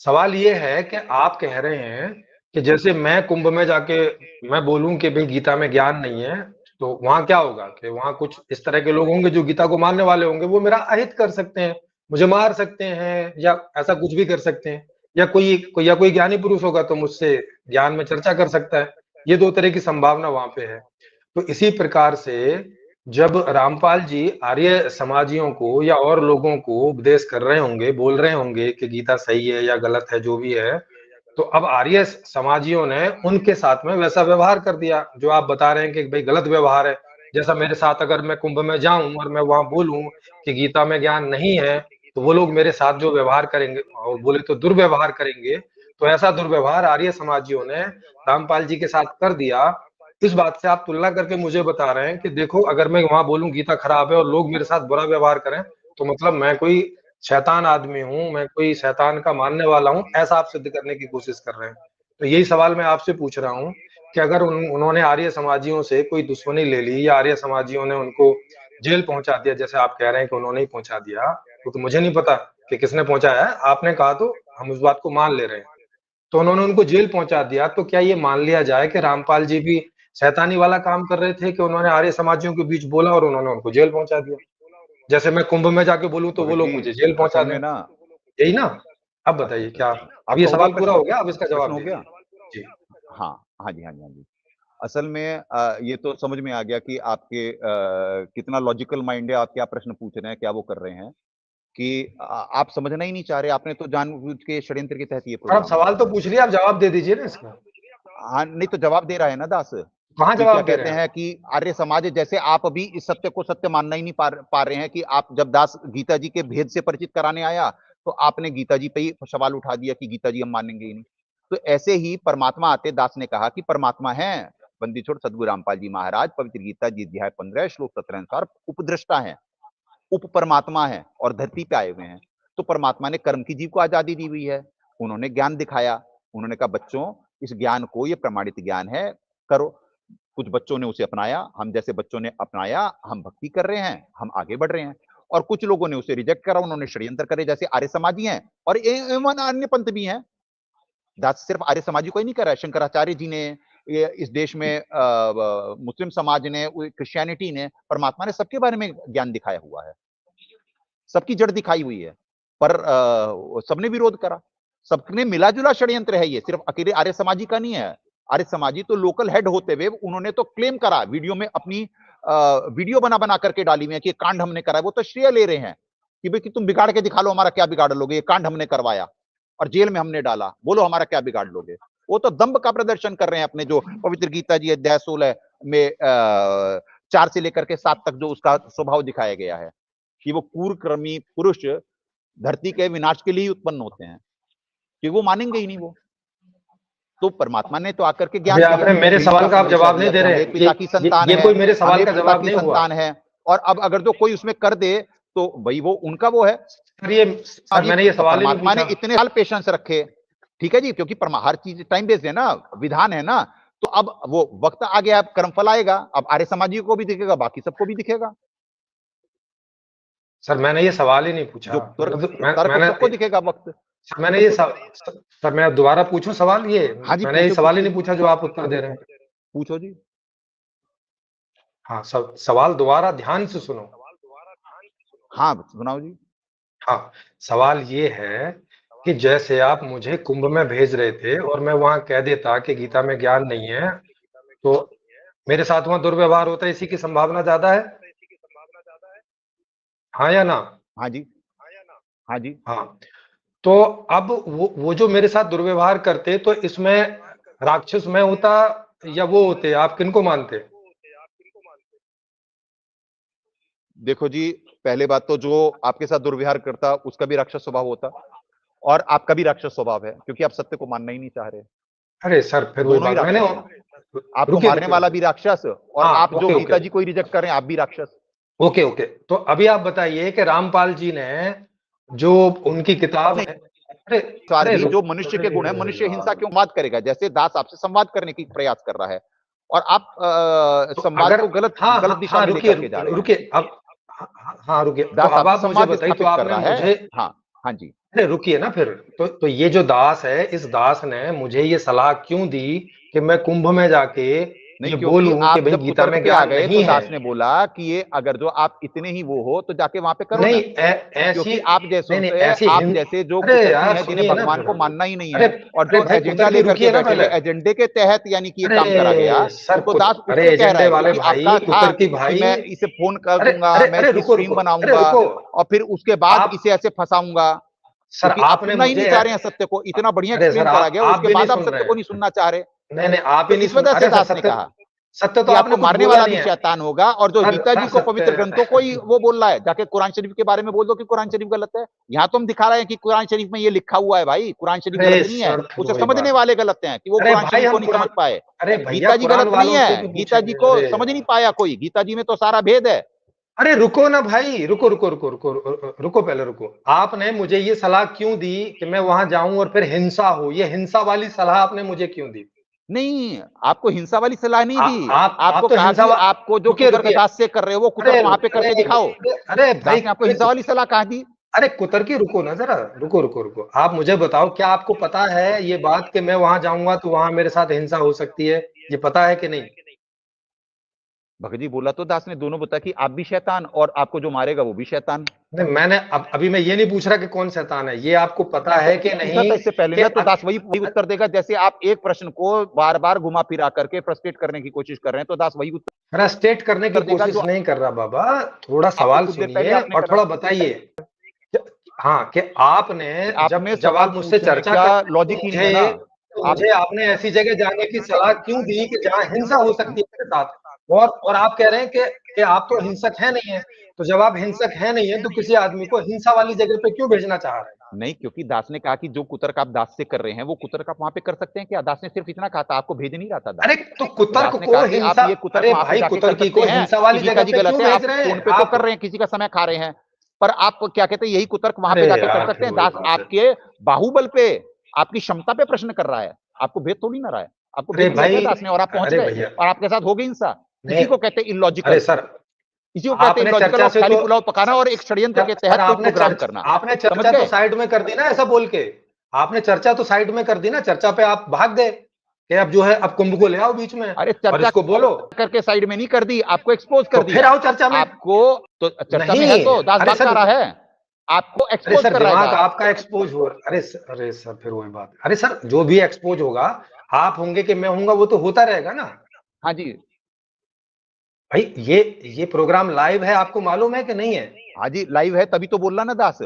सवाल ये है कि आप कह रहे हैं कि जैसे मैं कुंभ में जाके मैं बोलूं कि भाई गीता में ज्ञान नहीं है, तो वहां क्या होगा कि वहां कुछ इस तरह के लोग होंगे जो गीता को मानने वाले होंगे, वो मेरा अहित कर सकते हैं, मुझे मार सकते हैं या ऐसा कुछ भी कर सकते हैं। या कोई ज्ञानी पुरुष होगा तो मुझसे ज्ञान में चर्चा कर सकता है। ये दो तरह की संभावना वहां पे है। तो इसी प्रकार से जब रामपाल जी आर्य समाजियों को या और लोगों को उपदेश कर रहे होंगे, बोल रहे होंगे कि गीता सही है या गलत है, जो भी है, तो अब आर्य समाजियों ने उनके साथ में वैसा व्यवहार कर दिया जो आप बता रहे हैं कि भाई गलत व्यवहार है। जैसा मेरे साथ अगर मैं कुंभ में जाऊं और मैं वहां बोलूं कि गीता में ज्ञान नहीं है, तो वो लोग मेरे साथ जो व्यवहार करेंगे और बोले तो दुर्व्यवहार करेंगे। तो ऐसा दुर्व्यवहार आर्य समाजियों ने रामपाल जी के साथ कर दिया। इस बात से आप तुलना करके मुझे बता रहे हैं कि देखो, अगर मैं वहां बोलूं गीता खराब है और लोग मेरे साथ बुरा व्यवहार करें, तो मतलब मैं कोई शैतान आदमी हूं, मैं कोई शैतान का मानने वाला हूं, ऐसा आप सिद्ध करने की कोशिश कर रहे हैं। तो यही सवाल मैं आपसे पूछ रहा हूं कि अगर उन्होंने आर्य समाजियों से कोई दुश्मनी ले ली या आर्य समाजियों ने उनको जेल पहुंचा दिया, जैसे आप कह रहे हैं कि उन्होंने ही पहुंचा दिया, तो मुझे नहीं पता कि किसने पहुंचाया है, आपने कहा तो हम उस बात को मान ले रहे हैं। तो उन्होंने उनको जेल पहुंचा दिया, तो क्या ये मान लिया जाए कि रामपाल जी भी शैतानी वाला काम कर रहे थे कि उन्होंने आर्य समाजियों के बीच बोला और उन्होंने उनको जेल पहुंचा दिया। जैसे मैं कुंभ में जाके बोलूं तो वो भगत लोग जी मुझे जेल पहुंचा असल दें। में ना, यही ना। अब अच्छा बताइए, अच्छा क्या अच्छा, अब ये आपका हो गया सवाल पूरा प्रश्न? हो गया, अब इसका प्रश्न जवाब हो दे गया? दीजिए। जी। हाँ, हाँ जी, हाँ जी, हाँ जी। असल में ये तो समझ में आ गया कि आपके कितना लॉजिकल माइंड है, आप क्या प्रश्न पूछ रहे हैं, क्या वो कर रहे हैं कि आप समझना ही नहीं चाह रहे, आपने तो जानबूझ के षड्यंत्र के तहत ये और आप प्रोग्राम सवाल रखा तो है। पूछ लिया, आप जवाब दे दीजिए ना इसका। हाँ, नहीं तो जवाब दे रहा है ना दास, कहाँ कि क्या जवाब दे रहे कहते हैं हैं आप। कि आर्य समाज, जैसे आप अभी इस सत्य को सत्य मानना ही नहीं पा रहे हैं कि आप जब दास गीता जी के भेद से परिचित कराने आया, तो आपने गीता जी पे ही सवाल उठा दिया कि गीता जी हम मानेंगे ही नहीं। तो ऐसे ही परमात्मा आते, दास ने कहा कि परमात्मा है, बंदी छोड़ सदगुरु रामपाल जी महाराज पवित्र गीता जी अध्याय 15 श्लोक 17 अनुसार उपद्रष्टा है, उप परमात्मा है और धरती पे आए हुए हैं। तो परमात्मा ने कर्म की जीव को आजादी दी हुई है, उन्होंने ज्ञान दिखाया, उन्होंने कहा बच्चों इस ज्ञान को, ये प्रमाणित ज्ञान है, करो। कुछ बच्चों ने उसे अपनाया, हम जैसे बच्चों ने अपनाया, हम भक्ति कर रहे हैं, हम आगे बढ़ रहे हैं। और कुछ लोगों ने उसे रिजेक्ट करा, उन्होंने षड्यंत्र करे, जैसे आर्य समाजी हैं और एवं अन्य पंथ भी हैं। दास सिर्फ आर्य समाजी को ही नहीं करा है, शंकराचार्य जी ने, इस देश में मुस्लिम समाज ने, क्रिश्चियनिटी ने, परमात्मा ने सबके बारे में ज्ञान दिखाया हुआ है, सबकी जड़ दिखाई हुई है, पर सबने विरोध करा, सबने मिला जुला षड्यंत्र है ये, सिर्फ अकेले आर्य समाजी का नहीं है। आर्य समाजी तो लोकल हेड होते हुए उन्होंने तो क्लेम करा, वीडियो में अपनी वीडियो बना बना करके डाली हुई है कि कांड हमने करा, वो तो श्रेय ले रहे हैं कि भाई कि तुम बिगाड़ के दिखा लो, हमारा क्या बिगाड़ लोगे, ये कांड हमने करवाया और जेल में हमने डाला, बोलो हमारा क्या बिगाड़ लोगे। वो तो दंभ का प्रदर्शन कर रहे हैं अपने, जो पवित्र गीता जी अध्याय 16 में 4 से लेकर के 7 तक जो उसका स्वभाव दिखाया गया है कि वो क्रूरक्रमी पुरुष धरती के विनाश के लिए ही उत्पन्न होते हैं, कि वो मानेंगे ही नहीं वो। तो परमात्मा ने तो आकर के अभी ज्ञान दिया, आपने मेरे पृथ्वी का सवाल का आप संदेशा जवाब नहीं दिया दे कि रहे हम एक हैं। पिता की संतान ये है, कोई मेरे हम सवाल का एक पिता जवाब की नहीं हुआ। संतान है। और अब अगर जो कोई उसमें कर दे तो भाई वो उनका वो है। सर जी, मैंने ये सवाल ही नहीं परमात्मा ने पूछा। इतने साल पेशेंस रखे, ठीक है जी, क्योंकि हर चीज टाइम बेस्ड है ना, विधान है ना। तो अब वो वक्त आ गया, अब कर्मफल आएगा, अब आर्य समाजी को भी दिखेगा, बाकी सबको भी दिखेगा, सर मैंने ये सवाल ही नहीं पूछा। जो तर्क मैंने सबको दिखेगा वक्त। सर मैंने ये सर मैं दोबारा पूछूं सवाल ये। हाँ जी, मैंने ये पूछो सवाल ही पूछो नहीं जी, पूछा जो आप उत्तर दे रहे हैं। पूछो जी। हाँ, सवाल दोबारा ध्यान से सुनो। हाँ सुनाओ जी। हाँ, सवाल ये है कि जैसे आप मुझे कुंभ में भेज रहे थे और मैं वहां कह देता कि गीता में ज्ञान नहीं है, तो मेरे साथ वहां दुर्व्यवहार होता है, इसी की संभावना ज्यादा है। हाँ या ना। हाँ जी, हाँ जी। हाँ, तो अब वो जो मेरे साथ दुर्व्यवहार करते, तो इसमें राक्षस मैं होता या वो होते? आप किनको मानते? देखो जी, पहले बात तो जो आपके साथ दुर्व्यवहार करता उसका भी राक्षस स्वभाव होता और आपका भी राक्षस स्वभाव है, क्योंकि आप सत्य को मानना ही नहीं चाह रहे। अरे सर, फिर वही दोनों ही बात मैंने। राक्षस हैं। आपको रुकिए मारने रुकिए वाला रुकिए। भी राक्षस और हाँ, आप जो ओके ओके गीता जी को ही रिजेक्ट कर रहे हैं, आप भी राक्षस। Okay okay. तो अभी आप बताइए कि रामपाल जी ने जो उनकी किताब अपने है। अरे अनुसार अरे ही जो मनुष्य के गुण है, अरे मनुष्य हिंसा यार, क्यों संवाद करेगा? जैसे दास आपसे संवाद करने की प्रयास कर रहा है और आप तो संवाद अगर को गलत हाँ गलत हाँ दिशा हाँ, में रुकिए लेकर के जा रहे हैं। रुकिए अब। हाँ रुकिए, तो दास अब आपसे आप मुझे संवाद बताइए, तो स्थापित कर आपने रहा है। मुझे। हाँ, हाँ जी। अरे रुकिए ना फिर। तो ये जो दास है, इस दास ने मुझे ये सलाह क्यों दी कि मैं कुंभ में जाके नहीं, ये क्योंकि बोलूं कि आप भाई जब गीता कुतर्क में पे आ ज्ञान गए नहीं तो है। दास ने बोला कि ये अगर जो आप इतने ही वो हो तो जाके वहां पे करो नहीं ना। ऐसी क्योंकि आप नहीं जैसों नहीं से ऐसी आप हिंद जैसे जो अरे कुतर्की यार हैं जिन्हें सुनिए ना भगवान फिर। को मानना ही नहीं अरे है और अरे जो भाई एजेंडा कुतर की लेकर के रुकिए ना बैठे हुए, पहले। एजेंडे के तहत यानी कि ये काम करा गया, अरे सर तो दास अरे उसको कह रहा एजेंडे है वाले क्योंकि भाई, आपका था कुतर की कि भाई। मैं इसे फोन कर अरे दूंगा, अरे मैं अरे इसकी रुको स्ट्रीम रुको। अरे बनाऊंगा रुको। और फिर उसके बाद आप इसे ऐसे फंसाऊंगा, सर क्योंकि आप आपने सुनना ही नहीं मुझे चाह रहे हैं सत्य को। इतना बढ़िया अरे सर एक्सप्लेन करा गया, आप उसके भी नहीं बाद आप सुन रहे सत्य को नहीं हैं। सुनना चाह रहे। नहीं नहीं, आप तो ही नहीं इस सुन। वजह से अरे सर, दास ने सत्य कहा सत्य तो कि आपने आपको कुछ मारने बोला वाला नहीं भी है। शैतान होगा और जो गीता जी को सत्य पवित्र ग्रंथों को ही वो बोल रहा है, जाके कुरान शरीफ के बारे में बोल दो कि कुरान शरीफ गलत है। यहाँ तो हम दिखा रहे हैं कि कुरान शरीफ में ये लिखा हुआ है भाई, कुरान शरीफ अरे गलत नहीं है, सर, फिर उसे वही समझने बात। वाले गलत हैं कि वो अरे कुरान भाई शरीफ को हम नहीं समझ कुरान पाए। अरे भैया गीता जी कुरान गलत नहीं वालों से है, भी गीता जी पूछेंगे। को अरे समझ नहीं यार। पाया कोई, गीता जी में तो सारा भेद है। अरे रुको ना भाई, रुको रुको रुको रुको रुको पहले रुको। आपने मुझे ये सलाह क्यों दी कि मैं वहां जाऊं और फिर हिंसा हो? ये हिंसा वाली सलाह आपने मुझे क्यों दी? नहीं, आपको हिंसा वाली सलाह नहीं दी। आप आपको तो कहा हिंसा कि आपको जो रुकिए कुतर्क रुकिए। दास से कर रहे हो वो अरे कुतर्क वहां पे अरे करके दिखाओ। अरे अरे भाई, दास ने आपको हिंसा वाली सलाह कहा दी। अरे कुतर की रुको ना जरा। रुको रुको रुको, आप मुझे बताओ, क्या आपको पता है ये बात कि मैं वहां जाऊंगा तो वहां मेरे साथ हिंसा हो सकती है? ये पता है कि नहीं? भगत जी बोला तो दास ने दोनों बताया कि आप भी शैतान और आपको जो मारेगा वो भी शैतान। नहीं, मैंने अभी मैं ये नहीं पूछ रहा कि कौन शैतान है। ये आपको पता तो है कि पूछा नहीं था इससे पहले कि ना, तो दास वही उत्तर देगा। जैसे आप एक प्रश्न को बार बार घुमा फिरा करके फ्रस्ट्रेट करने की कोशिश कर रहे हैं, तो दास वही फ्रस्ट्रेट करने की उत्तर देगा कोशिश जो नहीं कर रहा बाबा। थोड़ा आपको सवाल कुछ देर पहले सुनिए आपने और करा। थोड़ा बताइए। हाँ, कि आपने आप जब में जब सवाल आप मुझसे पूछने चर्चा का कर लॉजिक ही नहीं है ना। आप मुझे आपने ऐसी जगह जाने की सलाह क्यों दी कि जहाँ हिंसा हो सकती है मेरे साथ? और आप कह रहे हैं कि आप तो हिंसक है नहीं है। तो जब आप हिंसक है नहीं है, तो किसी आदमी को हिंसा वाली जगह पे क्यों भेजना चाह रहे हैं? नहीं, क्योंकि दास ने कहा कि जो कुतर्क आप दास से कर रहे हैं वो कुतर्क आप वहां पे कर सकते हैं क्या? दास ने सिर्फ इतना कहा था, आपको भेज नहीं रहा था दास। अरे तो कुतर्क दास ने को कहा कि आप हिंसा। ये कुतर्क अरे वहां पे भाई, जाके कर कुतर्की सकते को हैं हिंसा कि वाली गीता जगह जी पे गलत क्यों है, भेज आप रहे फोन हैं पे तो आप? कर रहे हैं, किसी का समय खा रहे हैं, पर आप क्या कहते हैं यही कुतर्क वहां पे अरे जाके कर यार, सकते फिर हैं। वही दास बात है। आपके बाहुबल पे, आपकी क्षमता पे प्रश्न कर रहा है, आपको भेद थोड़ी ना रहा है। आपको अरे भेज दिया गया भाई, दास ने और आप पहुंच अरे गए भैया, और आपके साथ हो गई हिंसा। नहीं। इसी को कहते हैं अरे इलॉजिकल। सर, इसी को कहते हैं आपने इलॉजिकल चर्चा और से खाली तो पुलाव पकाना और एक षड्यंत्र के सर तहत कोई प्रोग्राम करना। आपने समझ चर्चा तो गए? साइड में कर दी ना, ऐसा बोल के। आपने चर्चा तो साइड में कर दी ना, चर्चा पे आप भाग गए कि अब जो है, अब कुंभ को ले आओ बीच में अरे और चर्चा इसको बोलो। करके साइड में नहीं कर दी, आपको एक्सपोज तो कर फिर दिया। आओ चर्चा में। आपको तो चर्चा में नहीं। है तो दास अरे बात कर सर, रहा है, आपको अरे एक्सपोज सर, कर रहा है दिमाग दास। आपका एक्सपोज हो। अरे सर, फिर वही बात। अरे सर, जो भी एक्सपोज होगा, आप होंगे कि मैं होऊंगा, वो तो होता रहेगा ना। हाँ जी। भाई, ये प्रोग्राम लाइव है, आपको मालूम है कि नहीं है? हाँ जी, लाइव है तभी तो बोल रहा ना दास।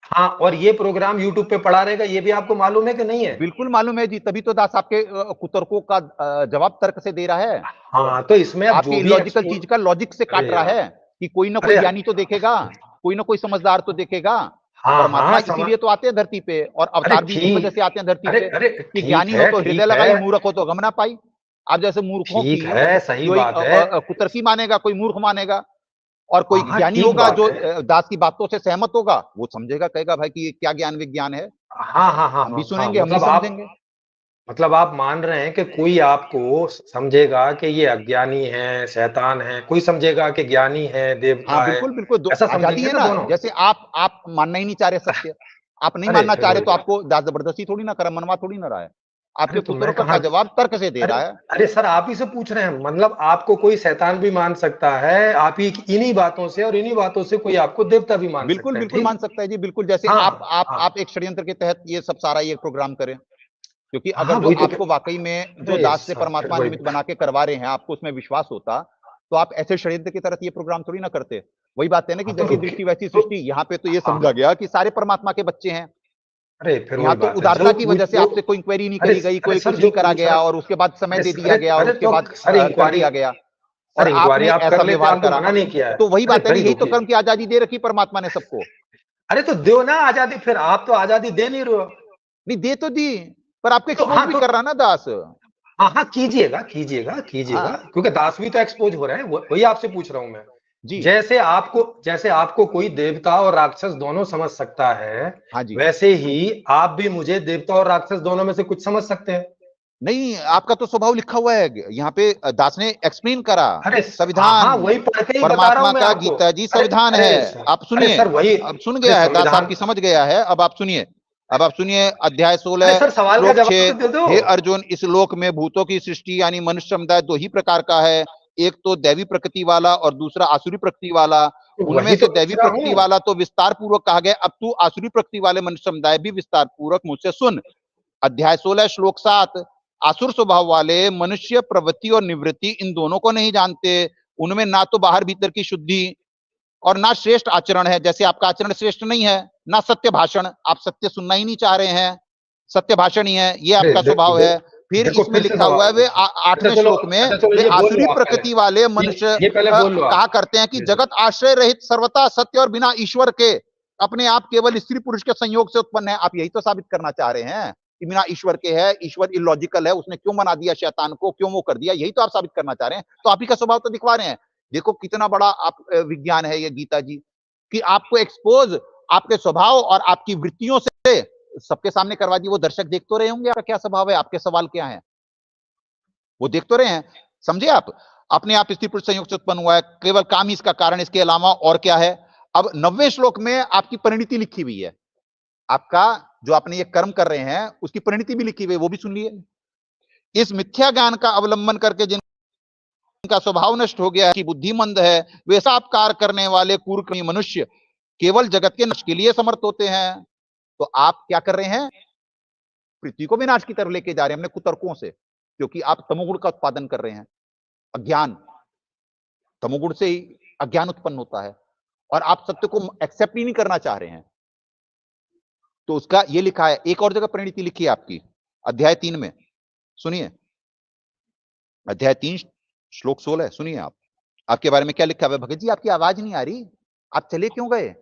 हाँ, और ये प्रोग्राम यूट्यूब पे पड़ा रहेगा, ये भी आपको मालूम है कि नहीं है? बिल्कुल मालूम है जी, तभी तो दास आपके कुतर्कों का जवाब तर्क से दे रहा है। हाँ, तो इसमें अब आपके जो भी इलॉजिकल एक्सपोज। चीज का लॉजिक से अरे काट रहा यार। है कि कोई ना कोई अरे ज्ञानी तो देखेगा, कोई ना कोई समझदार तो देखेगा। हाँ परमात्मा हाँ, इसीलिए तो आते हैं धरती पे और अरे अवतार भी इसी वजह ठीक। से आते हैं धरती अरे पे अरे कि ठीक ज्ञानी हो है, तो हृदय ठीक है। लगाई, मूर्ख हो तो गम ना पाई। आप जैसे मूर्खों ठीक की है, सही कोई बात है। कुतर्की मानेगा, कोई मूर्ख मानेगा और कोई हाँ हाँ, ज्ञानी ठीक होगा बात जो है। दास की बातों से सहमत होगा, वो समझेगा, कहेगा भाई कि ये क्या ज्ञान विज्ञान है। हाँ हाँ हाँ हम भी हाँ हाँ, सुनेंगे, हम भी समझेंगे। मतलब आप मान रहे हैं कि कोई आपको समझेगा कि ये अज्ञानी है, शैतान है, कोई समझेगा कि ज्ञानी है, हाँ देवता है। बिल्कुल बिल्कुल, ऐसा आजादी समझेंगे है ना ना। दोनों? जैसे आप मानना ही नहीं चाह रहे सत्य, आप नहीं अरे मानना फिर चाह रहे वही तो बात। आपको दास जबरदस्ती थोड़ी ना करा, मनवा थोड़ी ना रहा है, अरे आपके तो मैं कुतर्कों कहाँ। का जवाब तर्क से दे अरे रहा है। अरे सर, आप ही से पूछ रहे हैं। मतलब आपको कोई शैतान भी मान सकता है, आप ही इन्हीं बातों से, और इन्हीं बातों से कोई आपको देवता भी मान बिल्कुल सकता है, बिल्कुल ठीक? मान सकता है जी, बिल्कुल। जैसे हाँ हाँ आप एक षड्यंत्र के तहत ये सब सारा ये प्रोग्राम करें, क्योंकि अगर हाँ, जो वही तो आपको वाकई में जो अरे दास से सर, फिर परमात्मा वही। निमित्त बना के करवा रहे हैं, आपको उसमें विश्वास होता, तो आप ऐसे षड्यंत्र की तरह ये प्रोग्राम थोड़ी ना करते। वही बात है ना कि हाँ तो जैसी दृष्टि वैसी तो सृष्टि, यहाँ पे तो ये हाँ समझा गया कि सारे परमात्मा के बच्चे हैं। अरे फिर यहाँ वही तो बात है, उदारता जो की वजह से जो आपसे कोई इंक्वायरी नहीं अरे करी गई, अरे कोई सर कुछ जो नहीं करा पूछ गया, रहा और उसके बाद समय अरे दे दिया अरे गया, और अरे उसके तो बाद सर कर इंक्वायरी दिया गया, सर और इंक्वायरी आपने आप कर ऐसा लेते, व्यवहार हमने करा। मना नहीं किया है। तो वही अरे बात है ना, भाई यही तो रुकिए, कर्म की आजादी दे रखी परमात्मा ने सबको। अरे तो दो ना आजादी, फिर आप तो आजादी दे नहीं रहे हो। नहीं दे तो दी, पर आपको तो एक्सपोज हाँ भी तो कर रहा ना दास। हाँ हाँ, कीजिएगा कीजिएगा कीजिएगा, हाँ क्योंकि दास भी तो एक्सपोज हो रहे हैं, वही आपसे पूछ रहा हूं मैं। जी। जैसे आपको कोई देवता और राक्षस दोनों समझ सकता है, हाँ जी। वैसे ही आप भी मुझे देवता और राक्षस दोनों में से कुछ समझ सकते हैं। नहीं, आपका तो स्वभाव लिखा हुआ है यहाँ पे, दास ने एक्सप्लेन करा। अरे हाँ संविधान हाँ, वही पढ़ के ही बता रहा परमात्मा हूं मैं का, आपको। गीता जी अरे संविधान अरे है। सर, आप अरे सुनिए, सर वही, अब सुन अरे गया है दास, संविधान, आपकी समझ गया है। अब आप सुनिए, अब आप सुनिए अध्याय अरे 16 सर सवाल का श्लोक जवाब 6। तो दे दो। हे अर्जुन, इस लोक में भूतों की सृष्टि यानी मनुष्य समुदाय दो ही प्रकार का है, एक तो दैवी प्रकृति वाला और दूसरा आसुरी प्रकृति वाला। उनमें वही से तो पूछ दैवी रहा प्रकृति हूँ। वाला तो विस्तार पूर्वक कहा गया, अब तू आसुरी प्रकृति वाले मनुष्य समुदाय भी विस्तार पूर्वक मुझसे सुन। अध्याय 16 श्लोक 7, आसुर स्वभाव वाले मनुष्य प्रवृत्ति और निवृत्ति इन दोनों को नहीं जानते, उनमें ना तो बाहर भीतर की शुद्धि और ना श्रेष्ठ आचरण है, जैसे आपका आचरण श्रेष्ठ नहीं है, ना सत्य भाषण, आप सत्य सुनना ही नहीं चाह रहे हैं, सत्य भाषण ही है, ये अरे आपका स्वभाव है। फिर देखो इसमें फिर से लिखा हुआ सवाल है, वे पूछो। अच्छा 8वें चलो, श्लोक में, अच्छा चलो, वे ये बोल लो आसुरी आप पहले, प्रकृति वाले मनुष्य ये पहले बोल लो कहा आप। करते हैं कि जी जी। जगत आश्रय रहित सर्वथा सत्य और बिना ईश्वर के अपने आप केवल स्त्री पुरुष के संयोग से उत्पन्न है। आप यही तो साबित करना चाह रहे हैं कि बिना ईश्वर के है, ईश्वर इलॉजिकल है, उसने क्यों बना दिया शैतान को, क्यों वो कर दिया, यही तो आप साबित करना चाह रहे हैं। तो आप ही का स्वभाव तो दिखवा रहे हैं। देखो कितना बड़ा आप विज्ञान है ये गीता जी, कि आपको एक्सपोज आपके स्वभाव और आपकी वृत्तियों से सबके सामने करवा दी। वो दर्शक देख तो रहे होंगे आपका क्या स्वभाव है, आपके सवाल क्या है, वो देख तो रहे हैं। समझे आप, अपने आप स्त्री पुरुष संयोग से उत्पन्न हुआ है, केवल काम ही इसका कारण, इसके अलावा और क्या है। अब 90वें श्लोक में आपकी परिणति लिखी हुई है, आपका जो आपने ये कर्म कर रहे हैं उसकी परिणति भी लिखी हुई है, वो भी सुन लिए। इस मिथ्या ज्ञान का अवलंबन करके जिनका स्वभाव नष्ट हो गया है, कि बुद्धिमंद है, वे सब कार्य करने वाले कुकर्मी मनुष्य केवल जगत के नष्ट के लिए समर्थ होते हैं। तो आप क्या कर रहे हैं, पृथ्वी को विनाश की तरफ लेके जा रहे हैं अपने कुतर्कों से, क्योंकि आप तमोगुण का उत्पादन कर रहे हैं। अज्ञान, तमोगुण से ही अज्ञान उत्पन्न होता है, और आप सत्य को एक्सेप्ट ही नहीं करना चाह रहे हैं। तो उसका ये लिखा है, एक और जगह परिणति लिखी है आपकी अध्याय 3 में, सुनिए अध्याय 3 श्लोक 16, सुनिए आप, आपके बारे में क्या लिखा है। भगत जी आपकी आवाज नहीं आ रही, आप चले क्यों गए।